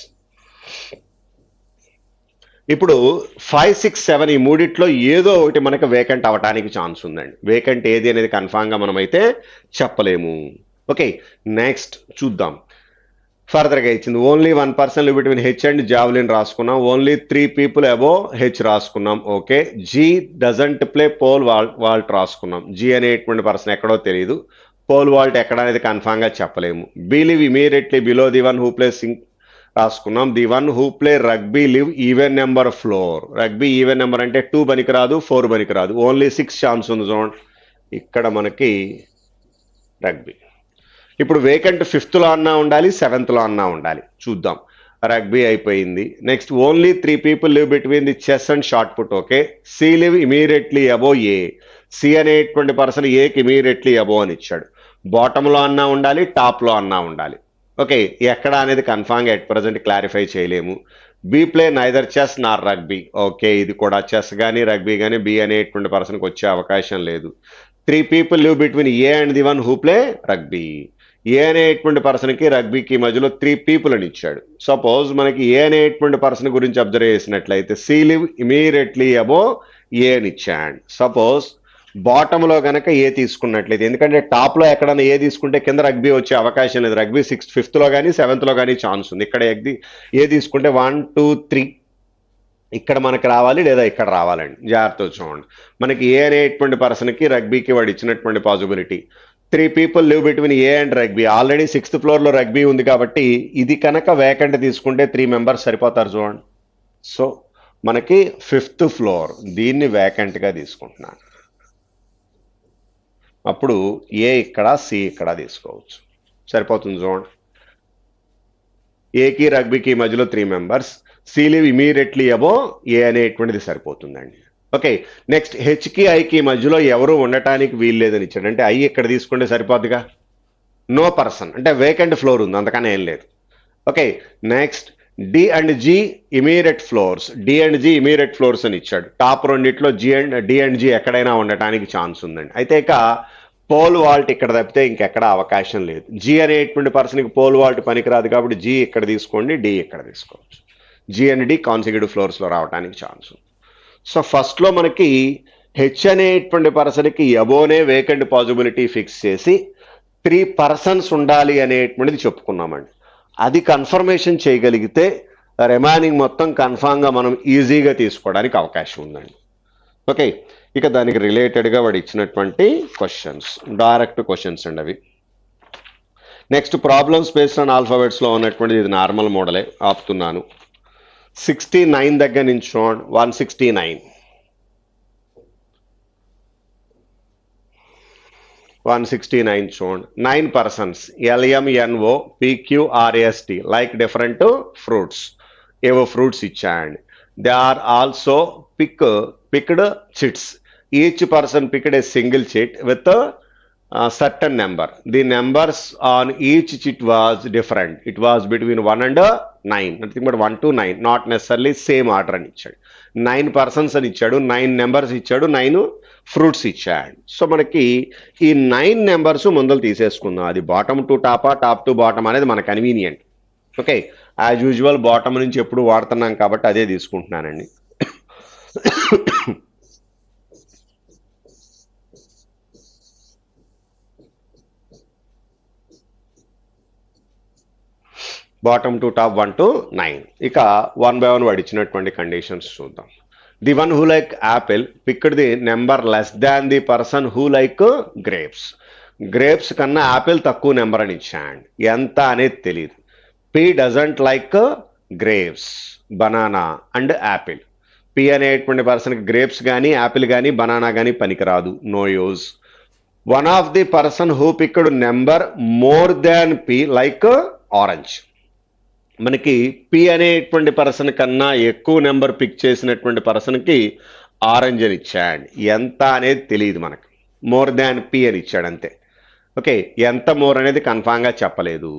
ఇప్పుడు 5 6 7 ఈ మూడిట్లో ఏదో ఒకటి మనకి వేకెంట్ అవ్వడానికి ఛాన్స్ ఉందండి. వేకెంట్ ఏది అనేది కన్ఫామ్గా మనమైతే చెప్పలేము. ఓకే, నెక్స్ట్ చూద్దాం. ఫర్దర్గా ఇచ్చింది only one person live between H and javelin రాసుకున్నాం. ఓన్లీ 3 people అబో హెచ్ రాసుకున్నాం. Okay, G doesn't play pole vault రాసుకున్నాం. జీ అనేటువంటి పర్సన్ ఎక్కడో తెలియదు, పోల్ వాల్ట్ ఎక్కడ అనేది కన్ఫామ్గా చెప్పలేము. B live immediately below the one who play skiing రాసుకున్నాం. The one who play rugby live even number floor. Rugby even number అంటే 2 పనికిరాదు, 4 పనికిరాదు, ఓన్లీ 6 ఛాన్స్ ఉంది చూడండి. ఇక్కడ మనకి రగ్బీ. ఇప్పుడు వేకెంట్ 5th అన్నా ఉండాలి, 7th అన్నా ఉండాలి. చూద్దాం. రగ్బీ అయిపోయింది. Next only 3 people live between the chess and shot put. Okay, C live immediately above A. C అనేటువంటి పర్సన్ ఏకి ఇమీడియట్లీ అబో అని ఇచ్చాడు. బాటంలో అన్నా ఉండాలి, టాప్లో అన్నా ఉండాలి. ఓకే, ఎక్కడ అనేది కన్ఫామ్గా ఎట్ ప్రజెంట్ క్లారిఫై చేయలేము. B play neither chess nor rugby. Okay, ఇది కూడా చెస్ కానీ రగ్బీ కానీ బి అనేటువంటి పర్సన్కి వచ్చే అవకాశం లేదు. 3 people live between A and the one who play rugby. A అనేటువంటి పర్సన్కి రగ్బీకి మధ్యలో 3 people అని ఇచ్చాడు. సపోజ్ మనకి ఏ అనేటువంటి పర్సన్ గురించి అబ్జర్వ్ చేసినట్లయితే సి లివ్ ఇమీడియట్లీ అబో ఏ అని ఇచ్చాడు. సపోజ్ బాటంలో కనుక ఏ తీసుకున్నట్లయితే, ఎందుకంటే టాప్లో ఎక్కడైనా ఏ తీసుకుంటే కింద రగ్బీ వచ్చే అవకాశం లేదు. రగ్బీ 5th కానీ 7th కానీ ఛాన్స్ ఉంది. ఇక్కడ ఏ తీసుకుంటే 1 2 3 ఇక్కడ మనకి రావాలి, లేదా ఇక్కడ రావాలండి. జాగ్రత్త చూడండి. మనకి ఏ అనేటువంటి పర్సన్కి రగ్బీకి వాడు ఇచ్చినటువంటి possibility 3 people live between A and rugby. Already 6th floorలో రగ్బీ ఉంది కాబట్టి ఇది కనుక వేకెంట్ తీసుకుంటే 3 members సరిపోతారు చూడండి. సో మనకి 5th floor దీన్ని వేకెంట్గా తీసుకుంటున్నాను. అప్పుడు ఏ ఇక్కడ, సి ఇక్కడ తీసుకోవచ్చు, సరిపోతుంది చూడండి. ఏకి రగ్బీకి మధ్యలో 3 members, C live immediately above ఏ అనేటువంటిది సరిపోతుందండి. ఓకే, నెక్స్ట్ హెచ్కి ఐకి మధ్యలో ఎవరు ఉండటానికి వీల్లేదని ఇచ్చాడు. అంటే ఐ ఇక్కడ తీసుకుంటే సరిపోద్దిగా, నో పర్సన్ అంటే వేకెంట్ ఫ్లోర్ ఉంది, అందుకని ఏం లేదు. Okay, next D and G immediate floors. D and G immediate floors అని ఇచ్చాడు. టాప్ రెండిట్లో డి అండ్ జి ఎక్కడైనా ఉండటానికి ఛాన్స్ ఉందండి. అయితే ఇక పోల్ వాల్ట్ ఇక్కడ తప్పితే ఇంకెక్కడ అవకాశం లేదు. జి అనేటువంటి పర్సన్కి పోల్ వాల్ట్ పనికిరాదు కాబట్టి జి ఇక్కడ తీసుకోండి, డి ఇక్కడ తీసుకోవచ్చు. జి అండ్ డి కాన్సిక్యూటివ్ ఫ్లోర్స్లో రావడానికి ఛాన్స్ ఉంది. సో ఫస్ట్లో మనకి హెచ్ అనేటువంటి పర్సన్కి అబోనే వేకెంట్ పాసిబిలిటీ ఫిక్స్ చేసి 3 persons ఉండాలి అనేటువంటిది చెప్పుకున్నామండి. అది కన్ఫర్మేషన్ చేయగలిగితే రిమైనింగ్ మొత్తం కన్ఫామ్గా మనం ఈజీగా తీసుకోవడానికి అవకాశం ఉందండి. ఓకే, ఇక దానికి రిలేటెడ్గా వాడు ఇచ్చినటువంటి క్వశ్చన్స్, డైరెక్ట్ క్వశ్చన్స్ అండి అవి. నెక్స్ట్ ప్రాబ్లమ్స్ బేస్డ్ ఆన్ ఆల్ఫాబెట్స్లో ఉన్నటువంటిది ఇది నార్మల్ మోడలే, ఆపుతున్నాను. 69 దగ్గర నుంచి చూడండి. 169 చూడండి. 9 persons LMNO PQRST like different fruits, ఏవో ఫ్రూట్స్ ఇచ్చాయండి. They are also picked chits. Each person picked a single chit with certain number. The numbers on each chit was different. It was between 1 and 9. Nothing but 1 to 9. Not necessarily same order అని ఇచ్చాడు. 9 persons అని ఇచ్చాడు, 9 numbers ఇచ్చాడు, 9 fruits ఇచ్చాడు. So మనకి ఈ 9 numbers ముందలు తీసేసుకుందాం. అది బాటమ్ టు టాపా, టాప్ టు బాటమ్ అనేది మనకు convenient. Okay, as usual bottom నుంచి ఎప్పుడు వాడుతున్నాం కాబట్టి అదే తీసుకుంటున్నానండి. Bottom to top 1 to 9. ఇక 1 by 1 వాడు ఇచ్చినటువంటి కండిషన్స్ చూద్దాం. The one who like apple picked the number less than the person who like grapes. Grapes కన్నా యాపిల్ తక్కువ నెంబర్ అని ఇచ్చాడు. ఎంత అనేది తెలియదు. P doesn't like grapes, banana and apple. P అనేటువంటి పర్సన్కి గ్రేప్స్ కానీ యాపిల్ కానీ బనానా కానీ పనికిరాదు, no use. One of the person who picked number more than P like orange. మనకి పి అనేటువంటి పర్సన్ కన్నా ఎక్కువ నెంబర్ పిక్ చేసినటువంటి పర్సన్కి ఆరెంజ్ అని ఇచ్చాడు. ఎంత అనేది తెలియదు మనకు, మోర్ దాన్ పి అని ఇచ్చాడు అంతే. ఓకే, ఎంత మోర్ అనేది కన్ఫామ్గా చెప్పలేదు.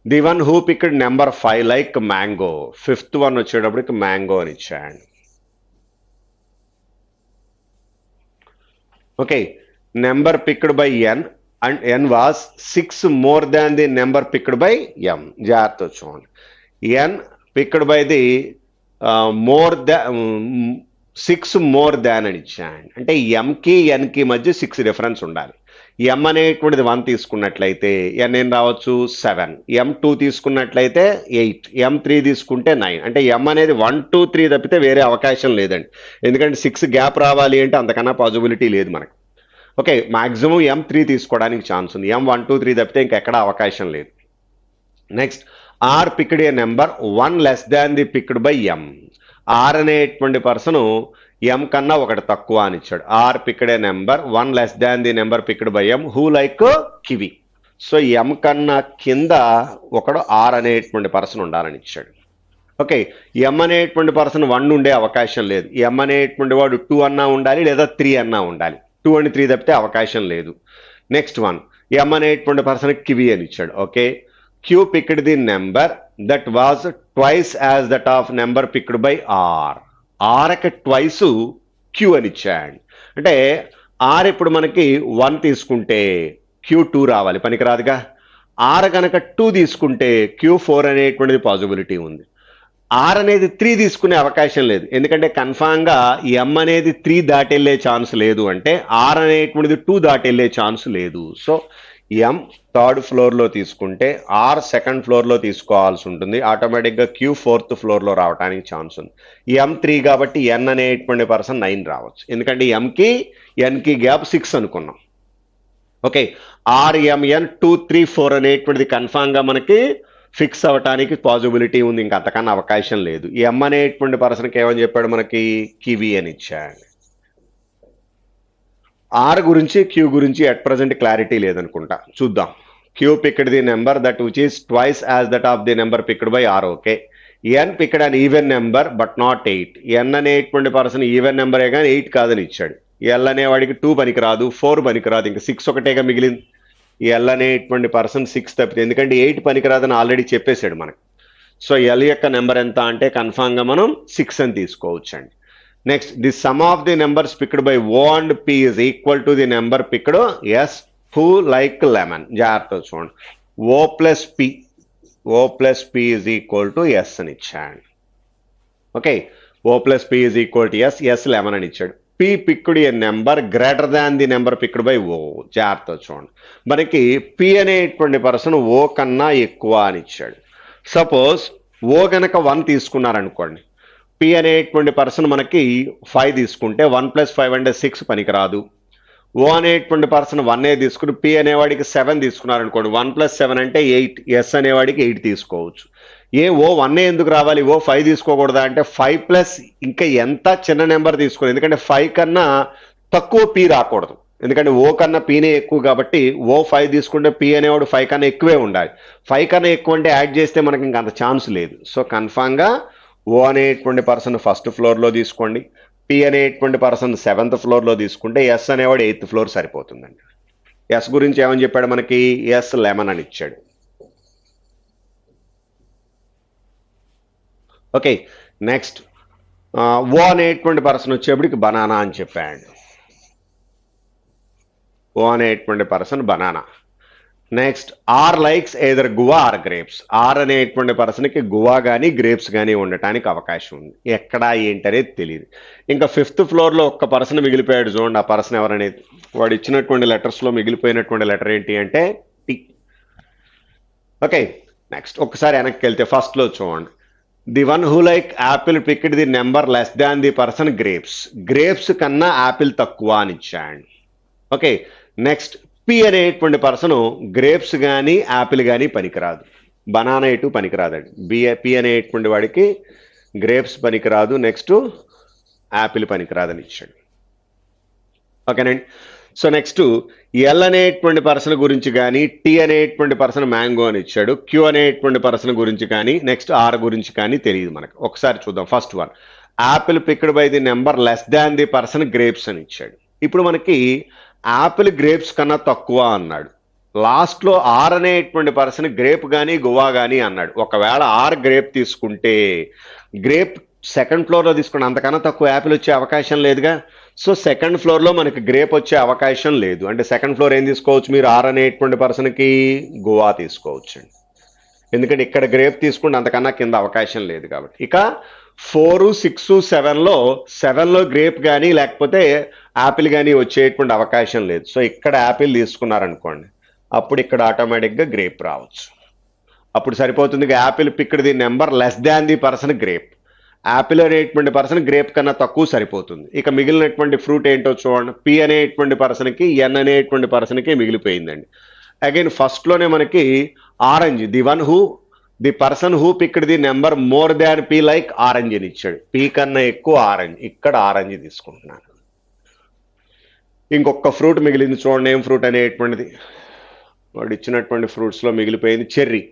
The one who picked number 5 like mango. 5th one వచ్చేటప్పటికి మ్యాంగో అని ఇచ్చాడు. Okay, number picked by N and N was 6 more than the number picked by M. జాగ్రత్త చూడండి. N picked by the six more than అని ఇచ్చాను. అంటే ఎంకి ఎన్కి మధ్య 6 difference ఉండాలి. ఎం అనేటువంటిది 1 తీసుకున్నట్లయితే ఎన్ ఏం రావచ్చు 7, M2 తీసుకున్నట్లయితే 8, M3 తీసుకుంటే 9. అంటే ఎం అనేది 1, 2, 3 తప్పితే వేరే అవకాశం లేదండి. ఎందుకంటే 6 గ్యాప్ రావాలి అంటే అంతకన్నా పాసిబిలిటీ లేదు మనకు. ఓకే, మాక్సిమం M3 తీసుకోవడానికి ఛాన్స్ ఉంది. M1, 2, 3 తప్పితే ఇంకెక్కడా అవకాశం లేదు. Next R picked a number 1 less than the picked by M. R అనేటువంటి పర్సన్ ఎం కన్నా 1 తక్కువ అని ఇచ్చాడు. R picked a number 1 less than the number picked by M who like kiwi. So M కన్నా కింద ఒకడు ఆర్ అనేటువంటి person ఉండాలని ఇచ్చాడు. ఓకే, ఎం అనేటువంటి పర్సన్ 1 ఉండే అవకాశం లేదు. ఎం అనేటువంటి వాడు 2 అన్నా ఉండాలి లేదా 3 అన్నా ఉండాలి. 2 and 3 తప్పితే అవకాశం లేదు. నెక్స్ట్ వన్ ఎం అనేటువంటి పర్సన్ కివి అని ఇచ్చాడు. Okay, Q picked the number that was twice as that of number picked by R. ఆర్కి ట్వైస్ క్యూ అని ఇచ్చాడు. అంటే ఆర్ ఇప్పుడు మనకి 1 తీసుకుంటే క్యూ 2 రావాలి, పనికిరాదుగా. ఆర్ కనుక 2 తీసుకుంటే క్యూ 4 అనేటువంటిది పాసిబిలిటీ ఉంది. ఆర్ అనేది 3 తీసుకునే అవకాశం లేదు. ఎందుకంటే కన్ఫామ్గా ఎం అనేది 3 దాటి వెళ్ళే ఛాన్స్ లేదు. అంటే ఆర్ అనేటువంటిది 2 దాటి వెళ్ళే ఛాన్స్ లేదు. సో ఎం 3rd ఫ్లోర్లో తీసుకుంటే ఆర్ 2nd ఫ్లోర్లో తీసుకోవాల్సి ఉంటుంది. ఆటోమేటిక్గా క్యూ 4th ఫ్లోర్లో రావడానికి ఛాన్స్ ఉంది. M3 కాబట్టి ఎన్ అనేటువంటి పర్సన్ 9 రావచ్చు. ఎందుకంటే ఎంకి ఎన్కి గ్యాప్ 6 అనుకున్నాం. ఓకే, RMN 2, 3, 4 అనేటువంటిది కన్ఫామ్గా మనకి ఫిక్స్ అవ్వటానికి పాసిబిలిటీ ఉంది. ఇంకా అంతకన్నా అవకాశం లేదు. ఎం అనేటువంటి పర్సన్కి ఏమని చెప్పాడు మనకి కివి అని ఇచ్చాడు. ఆర్ గురించి క్యూ గురించి అట్ ప్రజెంట్ క్లారిటీ లేదనుకుంటా, చూద్దాం. Q picked the number that which is twice as that of the number picked by R. Okay, N picked an even number but not 8. N అనేటువంటి person even నెంబరే కానీ 8 కాదని ఇచ్చాడు. L అనేవాడికి 2 పనికిరాదు, 4 పనికిరాదు, ఇంకా 6 ఒకటేగా మిగిలింది. ఎల్ అనేటువంటి పర్సన్ 6 తప్పితే, ఎందుకంటే 8 పనికిరాదని ఆల్రెడీ చెప్పేశాడు మనకు. సో ఎల్ యొక్క నెంబర్ ఎంత అంటే కన్ఫామ్గా మనం 6 అని తీసుకోవచ్చండి. Next the sum of the numbers picked by O and P is equal to the number picked S who like lemon. జాగ్రత్త చూడండి. O plus P is equal to S అని ఇచ్చాడు. Okay, O plus P is equal to S lemon అని ఇచ్చాడు. P picked a number greater than the number picked by O. జాగ్రత్త చూడండి. మనకి P అనేటువంటి పర్సన్ ఓ కన్నా ఎక్కువ అని ఇచ్చాడు. సపోజ్ ఓ గనక 1 తీసుకున్నారనుకోండి, పి అనేటువంటి పర్సన్ మనకి 5 తీసుకుంటే 1 + 5 అంటే 6 పనికిరాదు. ఓ అనేటువంటి పర్సన్ 1 తీసుకుని పి అనేవాడికి 7 తీసుకున్నారనుకోండి, 1 + 7 అంటే 8, ఎస్ అనేవాడికి 8 తీసుకోవచ్చు. ఓ 1 ఎందుకు రావాలి, ఓ 5 తీసుకోకూడదా అంటే 5 ప్లస్ ఇంకా ఎంత చిన్న నెంబర్ తీసుకోవాలి, ఎందుకంటే 5 కన్నా తక్కువ పి రాకూడదు, ఎందుకంటే ఓ కన్నా పీనే ఎక్కువ కాబట్టి ఓ 5 తీసుకుంటే పి అనేవాడు 5 కన్నా ఎక్కువే ఉండాలి. 5 కన్నా ఎక్కువ అంటే యాడ్ చేస్తే మనకి ఇంకా అంత ఛాన్స్ లేదు. సో కన్ఫామ్గా ఓ అనేటువంటి పర్సన్ ఫస్ట్ ఫ్లోర్లో తీసుకోండి, పి అనేటువంటి పర్సన్ 7th ఫ్లోర్లో తీసుకుంటే ఎస్ అనేవాడు 8th ఫ్లోర్ సరిపోతుందండి. ఎస్ గురించి ఏమని చెప్పాడు మనకి, ఎస్ లెమన్ అని ఇచ్చాడు. ఓకే, నెక్స్ట్ ఓ అనేటువంటి పర్సన్ వచ్చేప్పటికి బనానా అని చెప్పాడు. ఓ అనేటువంటి person banana. Next R likes either guava or grapes. R అనేటువంటి పర్సన్కి గువా కానీ గ్రేప్స్ కానీ ఉండటానికి అవకాశం ఉంది. ఎక్కడా ఏంటనేది తెలియదు. ఇంకా 5th ఫ్లోర్లో ఒక్క పర్సన్ మిగిలిపోయాడు చూడండి. ఆ పర్సన్ ఎవరనేది వాడు ఇచ్చినటువంటి లెటర్స్లో మిగిలిపోయినటువంటి లెటర్ ఏంటి అంటే టి. ఓకే, నెక్స్ట్ ఒకసారి వెనక్కి వెళ్తే ఫస్ట్లో చూడండి. The one who like apple picked the number less than the person grapes. Grapes కన్నా యాపిల్ తక్కువ అని ఇచ్చాడు. ఓకే, నెక్స్ట్ పి అనేటువంటి పర్సన్ గ్రేప్స్ కానీ యాపిల్ కానీ పనికిరాదు, బనానా ఎటు పనికిరాదండి. పి అనేటువంటి వాడికి గ్రేప్స్ పనికిరాదు, నెక్స్ట్ యాపిల్ పనికిరాదని ఇచ్చాడు. ఓకేనండి. సో నెక్స్ట్ ఎల్ అనేటువంటి పర్సన్ గురించి కానీ, టి అనేటువంటి పర్సన్ మ్యాంగో అని ఇచ్చాడు, క్యూ అనేటువంటి పర్సన్ గురించి కానీ, నెక్స్ట్ ఆర్ గురించి కానీ తెలియదు మనకు. ఒకసారి చూద్దాం. First one, Apple picked by the number less than the person grapes అని ఇచ్చాడు. ఇప్పుడు మనకి యాపిల్ గ్రేప్స్ కన్నా తక్కువ అన్నాడు. లాస్ట్లో ఆర్ అనేటువంటి పర్సన్ గ్రేప్ కానీ గువా కానీ అన్నాడు. ఒకవేళ ఆర్ గ్రేప్ తీసుకుంటే గ్రేప్ 2nd ఫ్లోర్లో తీసుకుంటే అంతకన్నా తక్కువ యాపిల్ వచ్చే అవకాశం లేదుగా. సో 2nd ఫ్లోర్లో మనకి గ్రేప్ వచ్చే అవకాశం లేదు. అంటే 2nd ఫ్లోర్ ఏం తీసుకోవచ్చు మీరు, ఆర్ అనేటువంటి పర్సన్కి గువా తీసుకోవచ్చు, ఎందుకంటే ఇక్కడ గ్రేప్ తీసుకుంటే అంతకన్నా కింద అవకాశం లేదు కాబట్టి. ఇక 4, 6, 7లో గ్రేప్ కానీ లేకపోతే యాపిల్ కానీ వచ్చేటువంటి అవకాశం లేదు. సో ఇక్కడ యాపిల్ తీసుకున్నారనుకోండి, అప్పుడు ఇక్కడ ఆటోమేటిక్గా గ్రేప్ రావచ్చు. అప్పుడు సరిపోతుంది. Apple picked the number less than the person grape. Apple అనేటువంటి పర్సన్ గ్రేప్ కన్నా తక్కువ సరిపోతుంది. ఇక మిగిలినటువంటి ఫ్రూట్ ఏంటో చూడండి. పి అనేటువంటి పర్సన్కి ఎన్ అనేటువంటి పర్సన్కి మిగిలిపోయిందండి. అగైన్ ఫస్ట్లోనే మనకి orange, the person who picked the number more than P like orange అని ఇచ్చాడు. పి కన్నా ఎక్కువ ఆరెంజ్, ఇక్కడ ఆరెంజ్ తీసుకుంటున్నాను. ఇంకొక ఫ్రూట్ మిగిలింది చూడండి. ఏం ఫ్రూట్ అనేటువంటిది వాడు ఇచ్చినటువంటి ఫ్రూట్స్లో మిగిలిపోయింది చెర్రీ.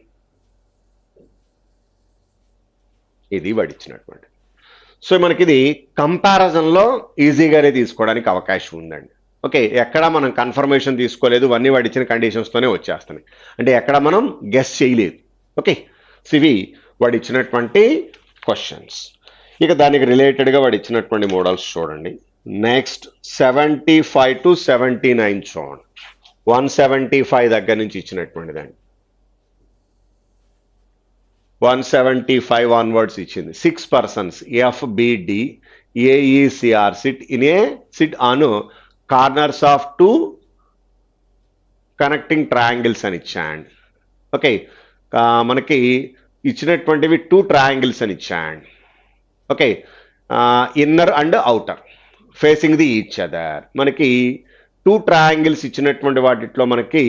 ఇది వాడు ఇచ్చినటువంటి. సో మనకి ఇది కంపారిజన్లో ఈజీగానే తీసుకోవడానికి అవకాశం ఉందండి. ఓకే, ఎక్కడ మనం కన్ఫర్మేషన్ తీసుకోలేదు, అన్నీ వాడు ఇచ్చిన కండిషన్స్తోనే వచ్చేస్తున్నాయి. అంటే ఎక్కడ మనం గెస్ చేయలేదు. ఓకే, సో ఇవి వాడు ఇచ్చినటువంటి క్వశ్చన్స్. ఇక దానికి రిలేటెడ్గా వాడు ఇచ్చినటువంటి మోడల్స్ చూడండి. నెక్స్ట్ 75 to 79 చూడండి. 175 దగ్గర నుంచి ఇచ్చినటువంటిదండి. 175 ఆన్వర్డ్స్ ఇచ్చింది. 6 persons FBD AECR sit on corners of 2 connecting triangles అని ఇచ్చాండి. ఓకే, మనకి ఇచ్చినటువంటివి 2 triangles అని ఇచ్చాండి. Okay, inner and outer facing the each other. మనకి 2 triangles ఇచ్చినటువంటి వాటిలో మనకి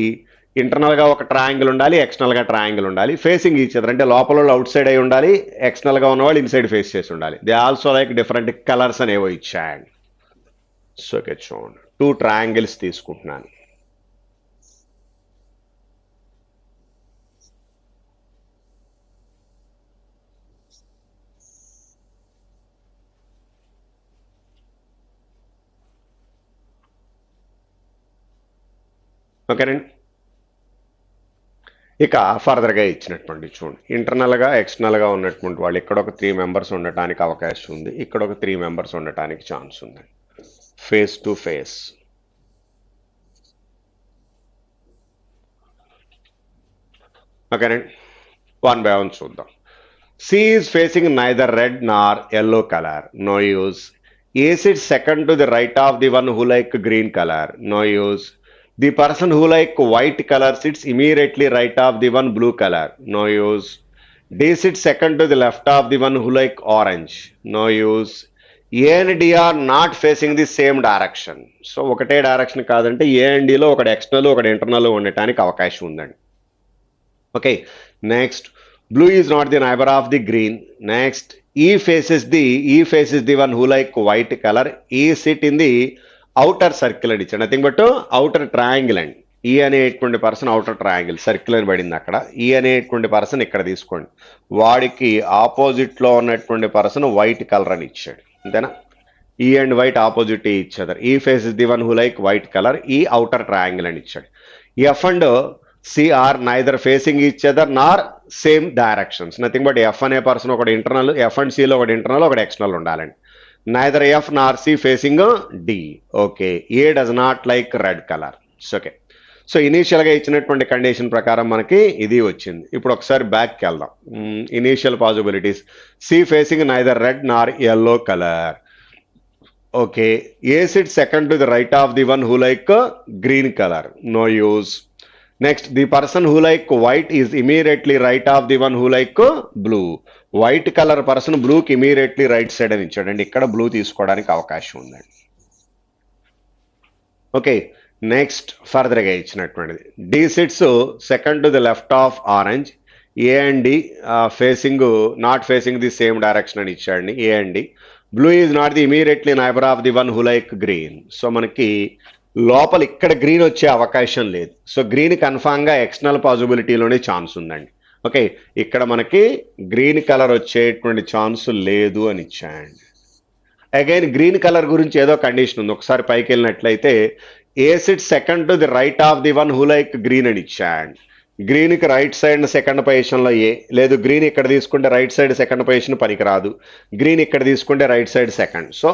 ఇంటర్నల్గా ఒక ట్రయాంగిల్ ఉండాలి, ఎక్స్టర్నల్గా ట్రయాంగిల్ ఉండాలి. ఫేసింగ్ ఈచ్ అదర్ అంటే లోపల అవుట్ సైడ్ అయి ఉండాలి, ఎక్స్టర్నల్గా ఉన్నవాళ్ళు ఇన్సైడ్ ఫేస్ చేసి ఉండాలి. They also like different colours అనేవో ఇచ్చాయండి. సో ఓకే చూడండి, 2 triangles తీసుకుంటున్నాను. ఓకేనండి. ఇక ఫర్దర్గా ఇచ్చినటువంటి చూడండి, ఇంటర్నల్గా ఎక్స్టర్నల్గా ఉన్నటువంటి వాళ్ళు ఇక్కడ ఒక 3 members ఉండటానికి అవకాశం ఉంది, ఇక్కడ ఒక 3 members ఉండటానికి ఛాన్స్ ఉంది. Face to face. ఓకేనండి, 1 by 1 చూద్దాం. C is facing neither red nor yellow color, no use. A sits second to the right of the one who like green color, no use. The person who like white color sits immediately right of the one blue color, no use. D sits second to the left of the one who like orange. No use. A and D are not facing the same direction. So ఒకటే direction కాదంటే ఏ and డిలో ఒకటి external ఒకటి internal ఉండటానికి అవకాశం ఉందండి. Okay, next blue is not the neighbour of the green. Next E faces the one who like white colour. E sit in the outer circle అని ఇచ్చాడు, nothing but outer triangle అండి. ఈ అనేటువంటి person outer triangle circle అని పడింది అక్కడ. ఈ అనేటువంటి పర్సన్ ఇక్కడ తీసుకోండి, వాడికి ఆపోజిట్లో ఉన్నటువంటి పర్సన్ వైట్ కలర్ అని ఇచ్చాడు, అంతేనా? E and white opposite each other. E face is the one who like white colour. E outer triangle అని ఇచ్చాడు. F and C are neither facing each other nor same directions, nothing but F అనే person ఒకటి internal, F and సిలో ఒకటి ఇంటర్నల్ ఒకటి external ఉండాలండి. Neither F nor C facing D. Okay, A does not like red colour. Okay, so ఇనీషియల్గా ఇచ్చినటువంటి condition ప్రకారం మనకి ఇది వచ్చింది. ఇప్పుడు ఒకసారి బ్యాక్కి వెళ్దాం. Initial possibilities, C facing neither red nor yellow colour. Okay, A sit second to the right of the one who like green colour. No use. Next the person who like white is immediately right of the one who like blue. White colour person బ్లూకి immediately right side అని ఇచ్చాడండి. ఇక్కడ blue తీసుకోవడానికి అవకాశం ఉందండి. Okay, next ఫర్దర్గా ఇచ్చినటువంటిది D sits second to the left of orange. A and D facing not facing the same direction అని ఇచ్చాడండి. A and D. Blue is not the immediately neighbour of the one who like green. So మనకి లోపల ఇక్కడ green వచ్చే అవకాశం లేదు. So green కన్ఫామ్గా external పాసిబిలిటీలోనే ఛాన్స్ ఉందండి. ఓకే, ఇక్కడ మనకి గ్రీన్ కలర్ వచ్చేటువంటి ఛాన్స్ లేదు అని ఇచ్చాయండి. అగైన్ గ్రీన్ కలర్ గురించి ఏదో కండిషన్ ఉంది, ఒకసారి పైకి వెళ్ళినట్లయితే A sit second to the right of the one who like green అని ఇచ్చాయండి. గ్రీన్కి రైట్ సైడ్ సెకండ్ పొజిషన్లో ఏ లేదు, గ్రీన్ ఇక్కడ తీసుకుంటే రైట్ సైడ్ సెకండ్ పొజిషన్ పనికిరాదు, గ్రీన్ ఇక్కడ తీసుకుంటే right side second. So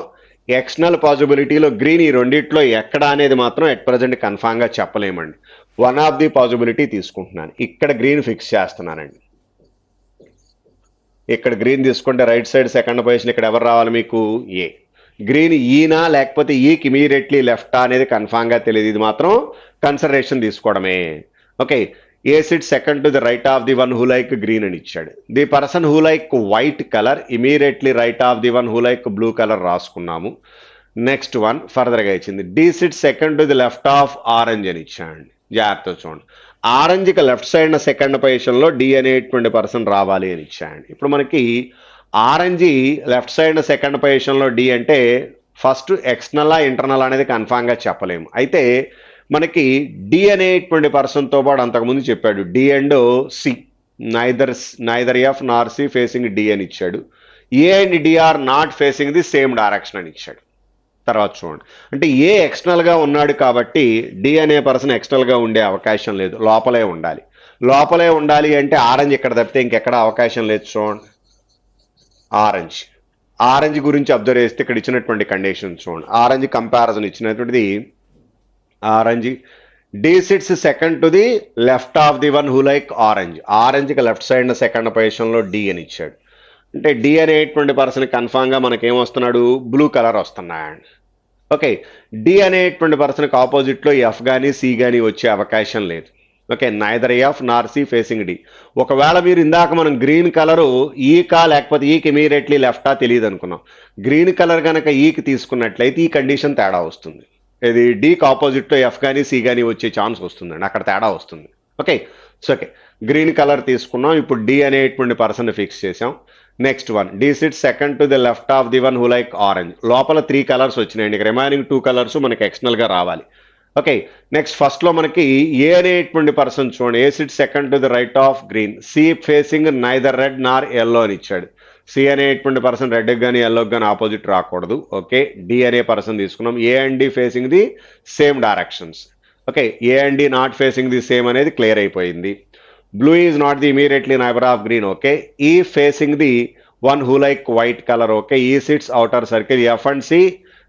external పాసిబిలిటీలో గ్రీన్ ఈ రెండిట్లో ఎక్కడ అనేది మాత్రం ఎట్ ప్రజెంట్ కన్ఫామ్గా చెప్పలేమండి. వన్ ఆఫ్ ది పాసిబిలిటీ తీసుకుంటున్నాను, ఇక్కడ గ్రీన్ ఫిక్స్ చేస్తున్నానండి. ఇక్కడ గ్రీన్ తీసుకుంటే రైట్ సైడ్ సెకండ్ పొజిషన్ ఇక్కడ ఎవరు రావాలి మీకు? ఏ. గ్రీన్ ఈనా లేకపోతే ఈకి ఇమీడియట్లీ లెఫ్టా అనేది కన్ఫామ్గా తెలియదు, ఇది మాత్రం కన్సిడరేషన్ తీసుకోవడమే. Okay, A sit second to the right of the one who like green అని ఇచ్చాడు. The person who like white colour immediately right of the one who like blue colour రాసుకున్నాము. నెక్స్ట్ వన్ ఫర్దర్గా ఇచ్చింది D sit second to the left of orange అని ఇచ్చాడు. జాగ్రత్త చూడండి, ఆరెంజ్కి లెఫ్ట్ సైడ్ సెకండ్ పొజిషన్లో డి అనేటువంటి పర్సన్ రావాలి అని ఇచ్చాడు. ఇప్పుడు మనకి ఆరెంజ్ లెఫ్ట్ సైడ్ సెకండ్ పొజిషన్లో డి అంటే ఫస్ట్ ఎక్స్టర్నలా ఇంటర్నల్ అనేది కన్ఫామ్గా చెప్పలేము. అయితే మనకి డి అనేటువంటి పర్సన్తో పాటు అంతకుముందు చెప్పాడు D and C neither F nor C facing D అని ఇచ్చాడు. A and D are not facing the same direction అని ఇచ్చాడు. తర్వాత చూడండి, అంటే ఏ ఎక్స్టర్నల్గా ఉన్నాడు కాబట్టి డి అనే పర్సన్ ఎక్స్టర్నల్గా ఉండే అవకాశం లేదు, లోపలే ఉండాలి. లోపలే ఉండాలి అంటే ఆరెంజ్ ఇక్కడ తప్పితే ఇంకెక్కడ అవకాశం లేదు. చూడండి, ఆరెంజ్ గురించి అబ్జర్వ్ చేస్తే ఇక్కడ ఇచ్చినటువంటి కండిషన్ చూడండి, ఆరెంజ్ కంపారిజన్ ఇచ్చినటువంటిది orange D sits second to the left of the one who like orange. ఆరెంజ్కి లెఫ్ట్ సైడ్ సెకండ్ పొజిషన్లో డి అని ఇచ్చాడు. అంటే డి అనేటువంటి పర్సన్ కన్ఫామ్గా మనకేమొస్తున్నాడు? బ్లూ కలర్ వస్తున్నాయండి. ఓకే, డి అనేటువంటి పర్సన్కి ఆపోజిట్లో ఎఫ్ కానీ సి కానీ వచ్చే అవకాశం లేదు. Okay, neither F nor C facing D. ఒకవేళ మీరు ఇందాక మనం గ్రీన్ కలరు ఈకా లేకపోతే ఈకి ఇమీడియట్లీ లెఫ్టా తెలియదు అనుకున్నాం. గ్రీన్ కలర్ కనుక ఈకి తీసుకున్నట్లయితే ఈ కండిషన్ తేడా వస్తుంది. ఇది డీకి ఆపోజిట్లో ఎఫ్ కానీ సి కానీ వచ్చే ఛాన్స్ వస్తుందండి, అక్కడ తేడా వస్తుంది. Okay, so okay green colour తీసుకున్నాం. ఇప్పుడు డి అనేటువంటి పర్సన్ ఫిక్స్ చేసాం. Next one D sit second to the left of the one who like orange. లోపల 3 కలర్స్ వచ్చినాయండి, రిమైనింగ్ 2 కలర్స్ మనకి ఎక్స్టర్నల్గా రావాలి. ఓకే, నెక్స్ట్ ఫస్ట్లో మనకి ఏ అనేటువంటి పర్సన్ చూడండి, A sit second to the right of green. C facing neither red nor yellow అని ఇచ్చాడు. సి అనేటువంటి పర్సన్ రెడ్కి కానీ ఎల్లోకి కానీ ఆపోజిట్ రాకూడదు. ఓకే, డి అనే పర్సన్ తీసుకున్నాం. A and D facing the same directions. Okay, A and D not facing the same అనేది క్లియర్ అయిపోయింది. Blue is not the immediately neighbour of green. Okay, E facing the one who like white colour. Okay, E sits outer circle. F and C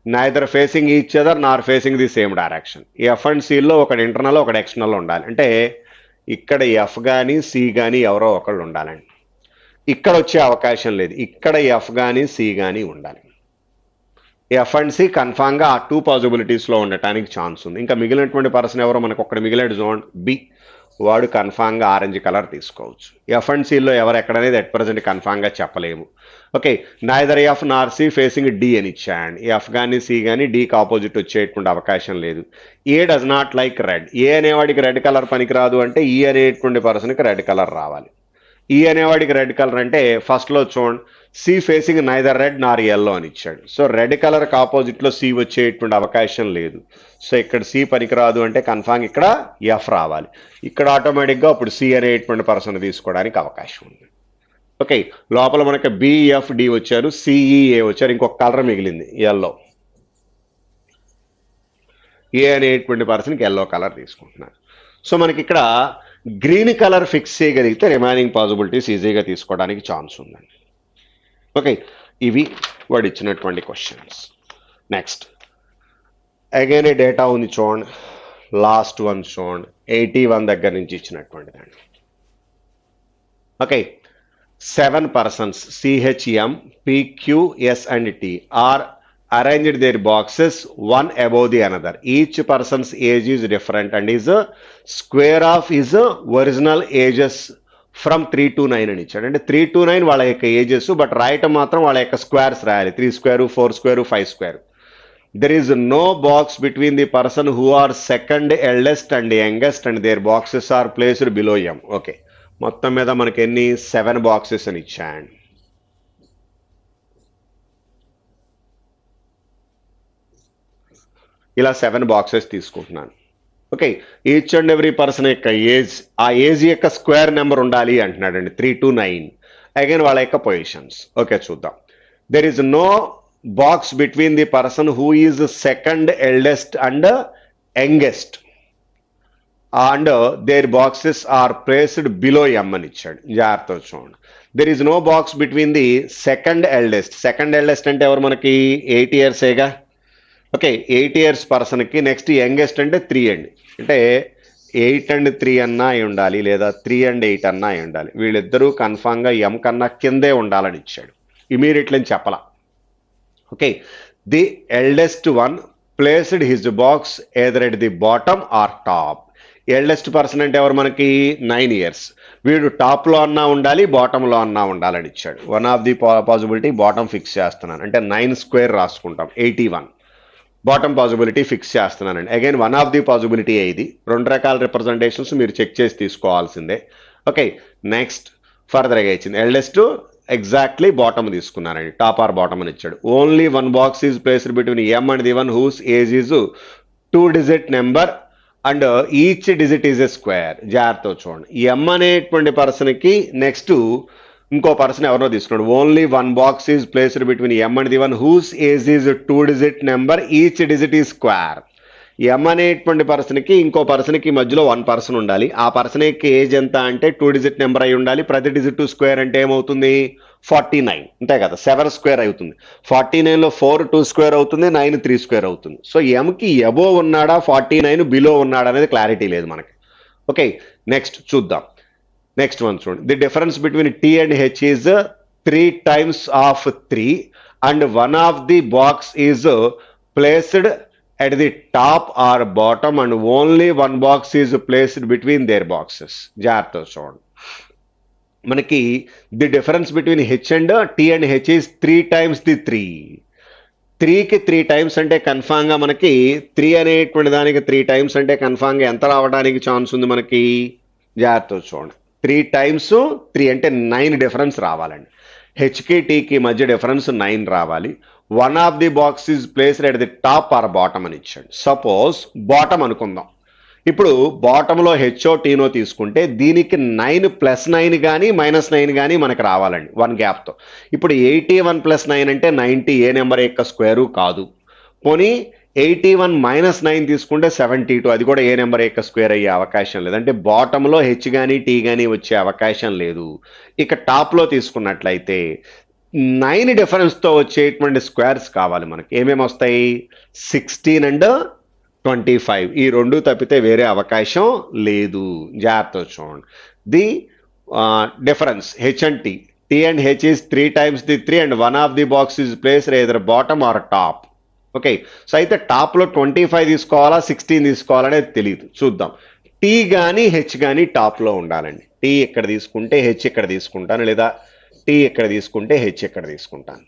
neither facing each other nor facing the same direction. F and సిలో ఒకటి ఇంటర్నల్ ఒకటి external ఉండాలి. అంటే ఇక్కడ F కానీ C కానీ ఎవరో ఒకళ్ళు ఉండాలండి. ఇక్కడ వచ్చే అవకాశం లేదు, ఇక్కడ ఎఫ్ కానీ సి కానీ ఉండాలి. ఎఫ్ అండ్ సి కన్ఫామ్గా ఆ 2 పాసిబిలిటీస్లో ఉండటానికి ఛాన్స్ ఉంది. ఇంకా మిగిలినటువంటి పర్సన్ ఎవరో మనకు ఒక్కడ మిగిలిన జోన్ బి. వాడు కన్ఫామ్గా ఆరెంజ్ కలర్ తీసుకోవచ్చు. ఎఫ్ అండ్ సిలో ఎవరు ఎక్కడనేది ఎట్ ప్రజెంట్ కన్ఫామ్గా చెప్పలేము. Okay, neither F nor C facing D అని ఇచ్చాడు. ఎఫ్ కానీ సి కానీ డీకి ఆపోజిట్ వచ్చేటువంటి అవకాశం లేదు. A does not like red. A అనేవాడికి రెడ్ కలర్ పనికిరాదు అంటే ఈ అనేటువంటి పర్సన్కి రెడ్ కలర్ రావాలి. ఈ అనేవాడికి రెడ్ కలర్ అంటే ఫస్ట్లో చూడండి, C facing neither red nor yellow అని ఇచ్చాడు. సో రెడ్ కలర్కి ఆపోజిట్లో సి వచ్చేటువంటి అవకాశం లేదు. సో ఇక్కడ సి పనికిరాదు అంటే కన్ఫామ్ ఇక్కడ ఎఫ్ రావాలి. ఇక్కడ ఆటోమేటిక్గా అప్పుడు సి అనేటువంటి పర్సన్ తీసుకోవడానికి అవకాశం ఉంది. ఓకే, లోపల మనకి బిఎఫ్డి వచ్చారు, సిఈఏ వచ్చారు, ఇంకొక కలర్ మిగిలింది ఎల్లో. ఏ అనేటువంటి పర్సన్కి ఎల్లో కలర్ తీసుకుంటున్నారు. సో మనకి ఇక్కడ గ్రీన్ కలర్ ఫిక్స్ చేయగలిగితే రిమైనింగ్ పాసిబిలిటీస్ ఈజీగా తీసుకోవడానికి ఛాన్స్ ఉందండి. ఓకే, ఇవి వాడు ఇచ్చినటువంటి questions. Next again a data ఉంది చూడండి, లాస్ట్ వన్ చూడండి, 81 దగ్గర నుంచి ఇచ్చినటువంటిదండి. Okay, 7 persons CHM, PQ, S and T are arranged their boxes one above the another. Each person's age is different and is a square of his original ages from 3 to 9 అని ఇచ్చాడు. అంటే 3 to 9 వాళ్ళ యొక్క ages, but రాయటం మాత్రం వాళ్ళ యొక్క squares రాయాలి. 3 square, 4 square, 5 square. There is no box between the person who are second eldest and youngest and their boxes are placed below M. Okay, మొత్తం మీద మనకి ఎన్ని 7 బాక్సెస్ అని ఇచ్చాడు. ఇలా 7 బాక్సెస్ తీసుకుంటున్నాను. Okay, each and every person యొక్క age, ఆ ఏజ్ యొక్క స్క్వేర్ నెంబర్ ఉండాలి అంటున్నాడండి. 3 to 9 అగైన్ వాళ్ళ యొక్క పొజిషన్స్. ఓకే, చూద్దాం. There is no box between the person who is second eldest and youngest and their boxes are placed below them అని ఇచ్చాడు. జాగ్రత్త చూడండి. There is no box between the second eldest. Second eldest అంటే ఎవరు మనకి 8 yearsగా. Okay, 8 years పర్సన్కి. Next youngest అంటే 3 అండి. అంటే 8 and 3 అన్నా అయి ఉండాలి, లేదా 3 and 8 అన్నా అయి ఉండాలి. వీళ్ళిద్దరూ కన్ఫామ్గా ఎం కన్నా కిందే ఉండాలని ఇచ్చాడు. ఇమీడియట్లీ అని చెప్పలా. Okay, the eldest one placed his box either at the bottom or top. Eldest person అంటే ఎవరు మనకి 9 years. వీడు టాప్లో అన్నా ఉండాలి, బాటంలో అన్నా ఉండాలని ఇచ్చాడు. One of the possibility bottom fix చేస్తున్నాను, అంటే 9 square రాసుకుంటాం. 81 బాటమ్ పాసిబిలిటీ ఫిక్స్ చేస్తున్నానండి. Again one of the possibility ఇది. 2 రకాల రిప్రజెంటేషన్స్ మీరు చెక్ చేసి తీసుకోవాల్సిందే. ఓకే, నెక్స్ట్ ఫర్దర్గా ఇచ్చింది ఎల్డెస్ట్ ఎగ్జాక్ట్లీ బాటమ్ తీసుకున్నానండి. టాప్ ఆర్ బాటమ్ అని ఇచ్చాడు. Only 1 box is placed between M and the one whose age is 2 digit number and each digit is a square. జాగ్రత్త చూడండి. ఎమ్ అనేటువంటి పర్సన్కి నెక్స్ట్ ఇంకో పర్సన్ ఎవరో తీసుకున్నాడు. Only 1 box is placed between M and the one whose age is 2 digit number each digit is square. M అనేటువంటి పర్సన్కి ఇంకో పర్సన్కి మధ్యలో 1 person ఉండాలి. ఆ పర్సన్ యొక్క ఏజ్ ఎంత అంటే 2 digit నెంబర్ అయి ఉండాలి. ప్రతి డిజిట్ స్క్వేర్ అంటే ఏమవుతుంది? 49 అంతే కదా, 7 square అవుతుంది. 49లో 4 2 square అవుతుంది, 9 3 square అవుతుంది. సో ఎంకి ఎబో ఉన్నాడా 49 బిలో ఉన్నాడా అనేది క్లారిటీ లేదు మనకి. ఓకే, నెక్స్ట్ చూద్దాం. నెక్స్ట్ వన్ చూడండి. The difference between T and H is 3 times of 3 and one of the box is placed at the top or bottom and only 1 box is placed between their boxes. జాగ్రత్త చూడండి. మనకి the difference between H and T and H is 3 times the 3. 3కి 3 times అంటే కన్ఫామ్గా మనకి 3 అనేటువంటి దానికి 3 times అంటే కన్ఫామ్గా ఎంత రావడానికి ఛాన్స్ ఉంది మనకి? జాగ్రత్త చూడండి. 3 times 3 అంటే 9 డిఫరెన్స్ రావాలండి. హెచ్కి టీకి మధ్య డిఫరెన్స్ 9 రావాలి. One of the box is placed at the top or bottom అని ఇచ్చాడు. సపోజ్ బాటమ్ అనుకుందాం. ఇప్పుడు బాటంలో హెచ్ఓ టీనో తీసుకుంటే దీనికి 9 + 9 కానీ -9 కానీ మనకు రావాలండి 1 గ్యాప్తో. ఇప్పుడు 81 + 9 అంటే 90 ఏ నెంబర్ యొక్క స్క్వేరు కాదు. పోనీ 81 - 9 తీసుకుంటే 72, అది కూడా ఏ నెంబర్ యొక్క స్క్వేర్ అయ్యే అవకాశం లేదు. అంటే బాటంలో హెచ్ కానీ టీ కానీ వచ్చే అవకాశం లేదు. ఇక టాప్లో తీసుకున్నట్లయితే 9 డిఫరెన్స్తో వచ్చేటువంటి స్క్వేర్స్ కావాలి మనకి. ఏమేమి వస్తాయి? 16 and 25. ఈ 2 తప్పితే వేరే అవకాశం లేదు. జాగ్రత్త చూడండి. The difference H and T. T and H is 3 times the 3 and one of the box is placed either bottom or top. Okay, so అయితే టాప్లో 25 తీసుకోవాలా 16 తీసుకోవాలనేది తెలియదు. చూద్దాం. టీ కానీ హెచ్ కానీ టాప్లో ఉండాలండి. టీ ఇక్కడ తీసుకుంటే హెచ్ ఇక్కడ తీసుకుంటాను, లేదా టీ ఇక్కడ తీసుకుంటే హెచ్ ఇక్కడ తీసుకుంటాను.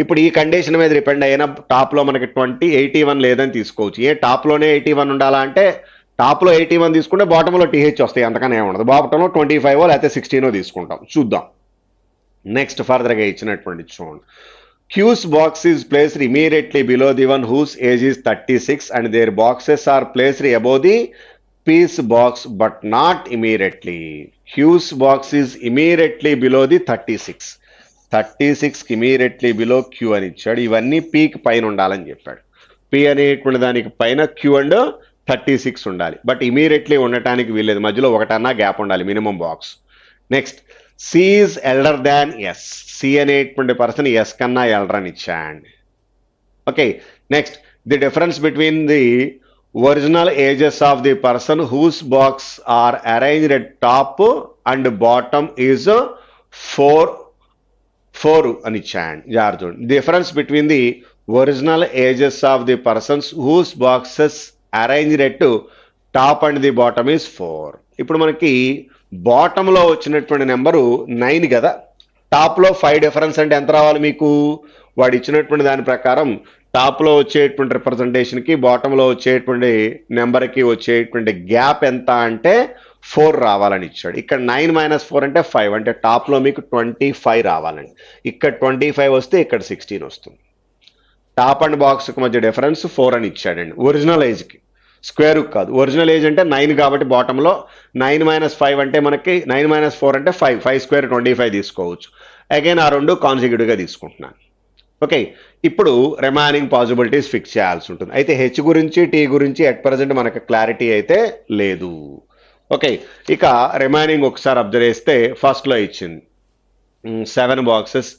ఇప్పుడు ఈ కండిషన్ మీద డిపెండ్ అయిన టాప్లో మనకి 81 లేదని తీసుకోవచ్చు. టాప్లోనే 81 ఉండాలా అంటే టాప్లో 81 తీసుకుంటే బాటంలో టీహెచ్ వస్తాయి, అంతకనే ఉండదు. బాటంలో 25 లేకపోతే 16 తీసుకుంటాం. చూద్దాం. నెక్స్ట్ ఫర్దర్గా ఇచ్చినటువంటి చూడండి. Q's box is placed immediately below the one whose age is 36 and their boxes are placed above the P's box but not immediately. Q's box is immediately below the 36. 36 immediately below Q అని ఇచ్చాడు. ఇవన్నీ Pకి పైన ఉండాలని చెప్పాడు. P అనేటువంటి దానికి పైన Q and 36 ఉండాలి. బట్ ఇమీడియట్లీ ఉండటానికి వీల్లేదు, మధ్యలో ఒకటన్నా గ్యాప్ ఉండాలి, minimum box. Next C is elder than S. C అనేటువంటి పర్సన్ ఎస్ కన్నా ఎల్డర్ అని ఇచ్చాండి. Okay, next the difference between the original ages of the person whose box are arranged at top and bottom is 4 అని ఇచ్చాండి. జాగ్రత్త చూడండి. Difference between the original ages of the persons whose boxes arranged at top and the bottom is 4. ఇప్పుడు మనకి బాటంలో వచ్చినటువంటి number 9 కదా, టాప్లో 5 డిఫరెన్స్ అంటే ఎంత రావాలి మీకు? వాడు ఇచ్చినటువంటి దాని ప్రకారం టాప్లో వచ్చేటువంటి రిప్రజెంటేషన్కి బాటంలో వచ్చేటువంటి నెంబర్కి వచ్చేటువంటి గ్యాప్ ఎంత అంటే 4 రావాలని ఇచ్చాడు. ఇక్కడ 9 - 4 అంటే 5, అంటే టాప్లో మీకు 25 రావాలండి. ఇక్కడ 25 వస్తే ఇక్కడ 16 వస్తుంది. టాప్ అండ్ బాక్స్కి మధ్య డిఫరెన్స్ 4 అని ఇచ్చాడండి ఒరిజినల్ ఏజ్కి, స్క్వేర్ కాదు. ఒరిజినల్ ఏజ్ అంటే 9 కాబట్టి బాటంలో 9 - 5 అంటే మనకి 9 - 4 అంటే 5 స్క్వేర్ 25 తీసుకోవచ్చు. అగైన్ ఆ రెండు కాన్సిక్యూటివ్గా తీసుకుంటున్నాను. ఓకే, ఇప్పుడు రిమైనింగ్ పాసిబిలిటీస్ ఫిక్స్ చేయాల్సి ఉంటుంది. అయితే హెచ్ గురించి టీ గురించి అట్ ప్రజెంట్ మనకు క్లారిటీ అయితే లేదు. ఓకే, ఇక రిమైనింగ్ ఒకసారి అబ్జర్వ్ చేస్తే ఫస్ట్లో ఇచ్చింది 7 బాక్సెస్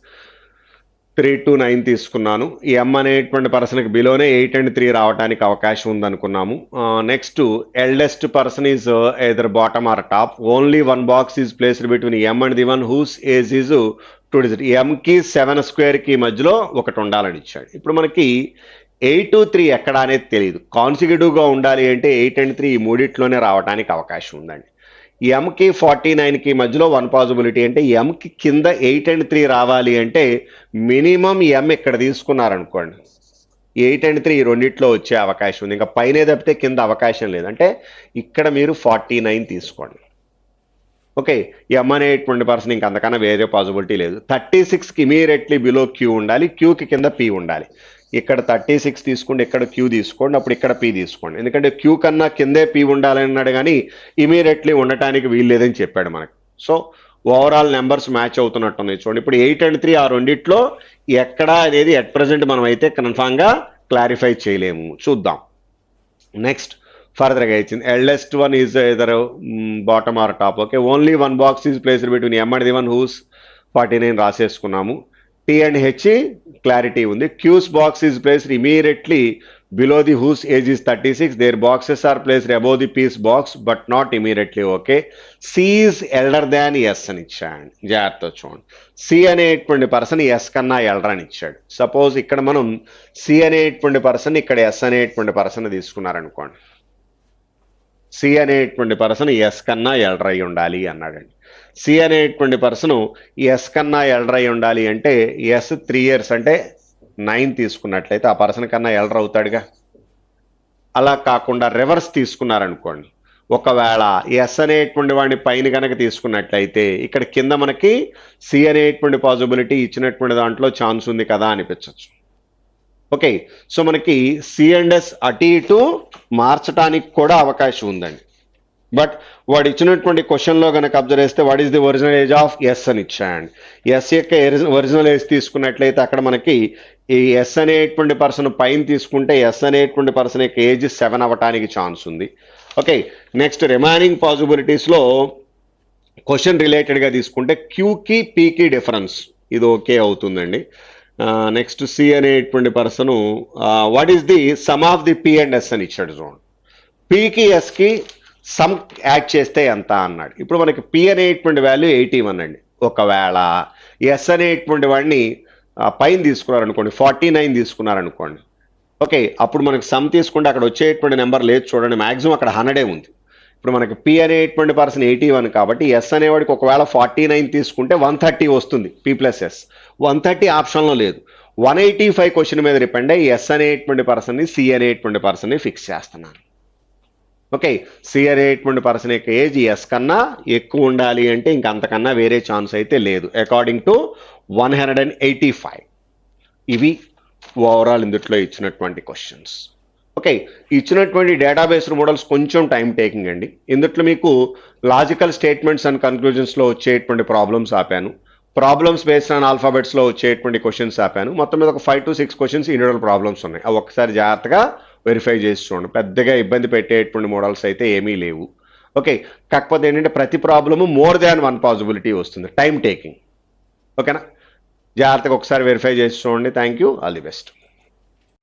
3 to 9 తీసుకున్నాను. ఈ ఎం అనేటువంటి పర్సన్కి బిలోనే 8 and 3 రావడానికి అవకాశం ఉందనుకున్నాము. Next eldest person is either bottom or top. Only 1 box is placed between M and the one whose age is 2 digit. ఎంకి 7 స్క్వేర్కి మధ్యలో ఒకటి ఉండాలని ఇచ్చాడు. ఇప్పుడు మనకి 8 to 3 ఎక్కడ అనేది తెలియదు. కాన్సిక్యూటివ్గా ఉండాలి అంటే 8 and 3 ఈ మూడిట్లోనే రావడానికి అవకాశం ఉందండి. ఎంకి 49కి మధ్యలో 1 పాసిబిలిటీ అంటే ఎంకి కింద 8 and 3 రావాలి అంటే మినిమం ఎం ఇక్కడ తీసుకున్నారనుకోండి, 8 and 3 రెండిట్లో వచ్చే అవకాశం ఉంది. ఇంకా పైన తప్పితే కింద అవకాశం లేదు. అంటే ఇక్కడ మీరు 49 తీసుకోండి. ఓకే, ఎం అనేటువంటి పర్సన్ ఇంకా అంతకన్నా వేరే పాసిబిలిటీ లేదు. 36కి ఇమీడియట్లీ బిలో క్యూ ఉండాలి, క్యూకి కింద పీ ఉండాలి. ఇక్కడ 36 తీసుకోండి, ఇక్కడ క్యూ తీసుకోండి, అప్పుడు ఇక్కడ పీ తీసుకోండి. ఎందుకంటే క్యూ కన్నా కిందే పీ ఉండాలని అన్నాడు కానీ ఇమీడియట్లీ ఉండటానికి వీల్లేదని చెప్పాడు మనకు. సో ఓవరాల్ నెంబర్స్ మ్యాచ్ అవుతున్నట్టున్నాయి చూడండి. ఇప్పుడు 8 and 3 ఆ రెండిట్లో ఎక్కడ అనేది అట్ ప్రజెంట్ మనం అయితే కన్ఫామ్గా క్లారిఫై చేయలేము. చూద్దాం. నెక్స్ట్ ఫర్దర్గా ఇచ్చింది eldest one is either bottom or top. Okay, only 1 box is placed between M and the one whose 49 రాసేసుకున్నాము. టీ అండ్ హెచ్ క్లారిటీ ఉంది. Q's box is placed immediately below the whose age is 36. There boxes are placed above the P's box but not immediately. Okay, C is elder than S అని ఇచ్చాడు. జాగ్రత్త చూడండి. C అనేటువంటి person S కన్నా elder అని ఇచ్చాడు. Suppose ఇక్కడ మనం సి అనేటువంటి పర్సన్ ఇక్కడ ఎస్ అనేటువంటి పర్సన్ తీసుకున్నారనుకోండి. సి అనేటువంటి పర్సన్ ఎస్ కన్నా ఎల్డర్ అయి ఉండాలి అన్నాడండి. సి అనేటువంటి పర్సన్ ఎస్ కన్నా ఎల్డర్ అయి ఉండాలి అంటే ఎస్ 3 years అంటే 9 తీసుకున్నట్లయితే ఆ పర్సన్ కన్నా ఎల్డర్ అవుతాడుగా. అలా కాకుండా రివర్స్ తీసుకున్నారనుకోండి, ఒకవేళ ఎస్ అనేటువంటి వాడిని పైన కనుక తీసుకున్నట్లయితే ఇక్కడ కింద మనకి సి అనేటువంటి పాసిబిలిటీ ఇచ్చినటువంటి దాంట్లో ఛాన్స్ ఉంది కదా అనిపించవచ్చు. ఓకే, సో మనకి సి అండ్ ఎస్ అటు ఇటు మార్చడానికి కూడా అవకాశం ఉందండి. బట్ వాడు ఇచ్చినటువంటి క్వశ్చన్లో కనుక అబ్జర్వ్ చేస్తే what is the original age of S అని ఇచ్చాడు. ఎస్ యొక్క ఒరిజినల్ ఏజ్ తీసుకున్నట్లయితే అక్కడ మనకి ఈ ఎస్ అనేటువంటి పర్సన్ పైన తీసుకుంటే ఎస్ అనేటువంటి పర్సన్ యొక్క ఏజ్ 7 అవ్వటానికి ఛాన్స్ ఉంది. ఓకే, నెక్స్ట్ రిమైనింగ్ పాసిబిలిటీస్లో క్వశ్చన్ రిలేటెడ్గా తీసుకుంటే క్యూకి పీకి డిఫరెన్స్ ఇది ఓకే అవుతుందండి. నెక్స్ట్ సి అనేటువంటి person what is the sum of the P and S అని ఇచ్చాడు చూడండి. పీకి ఎస్కి సమ్ యాడ్ చేస్తే ఎంత అన్నాడు. ఇప్పుడు మనకి పి అనేటువంటి వాల్యూ 81 అండి. ఒకవేళ ఎస్ అనేటువంటి వాడిని పైన తీసుకున్నారనుకోండి, 49 తీసుకున్నారనుకోండి. ఓకే, అప్పుడు మనకి సమ్ తీసుకుంటే అక్కడ వచ్చేటువంటి నెంబర్ లేదు చూడండి, మ్యాక్సిమం అక్కడ 100 ఉంది. ఇప్పుడు మనకి పి అనేటువంటి పర్సన్ 81 కాబట్టి ఎస్ అనేవాడికి ఒకవేళ 49 తీసుకుంటే 130 వస్తుంది, పి ప్లస్ ఎస్. 130 ఆప్షన్లో లేదు. 185 క్వశ్చన్ మీద డిపెండ్ అయ్యి ఎస్ అనేటువంటి పర్సన్ని సి అనేటువంటి పర్సన్ని ఫిక్స్ చేస్తున్నాను. ఓకే, సి అనేటువంటి పర్సన్ యొక్క ఏజ్ ఎస్ కన్నా ఎక్కువ ఉండాలి అంటే ఇంక అంతకన్నా వేరే ఛాన్స్ అయితే లేదు అకార్డింగ్ టు 185. ఇవి ఓవరాల్ ఇందుట్లో ఇచ్చినటువంటి క్వశ్చన్స్. ఓకే, ఇచ్చినటువంటి డేటాబేస్డ్ మోడల్స్ కొంచెం టైం టేకింగ్ అండి. ఇందుట్లో మీకు లాజికల్ స్టేట్మెంట్స్ అండ్ కన్క్లూజన్స్లో వచ్చేటువంటి ప్రాబ్లమ్స్ ఆపాను, ప్రాబ్లమ్స్ బేస్డ్ ఆన్ ఆల్ఫాబెట్స్లో వచ్చేటువంటి క్వశ్చన్స్ ఆపాను. మొత్తం మీద ఒక 5 to 6 క్వశ్చన్స్ ఇండివిజువల్ ప్రాబ్లమ్స్ ఉన్నాయి. అవి ఒక్కసారి జాగ్రత్తగా వెరిఫై చేసి చూడండి. పెద్దగా ఇబ్బంది పెట్టేటువంటి మోడల్స్ అయితే ఏమీ లేవు. ఓకే, కాకపోతే ఏంటంటే ప్రతి problem more than one possibility వస్తుంది, టైం టేకింగ్. ఓకేనా, జాగ్రత్తగా ఒకసారి వెరిఫై చేసి చూడండి. Thank you, all the best.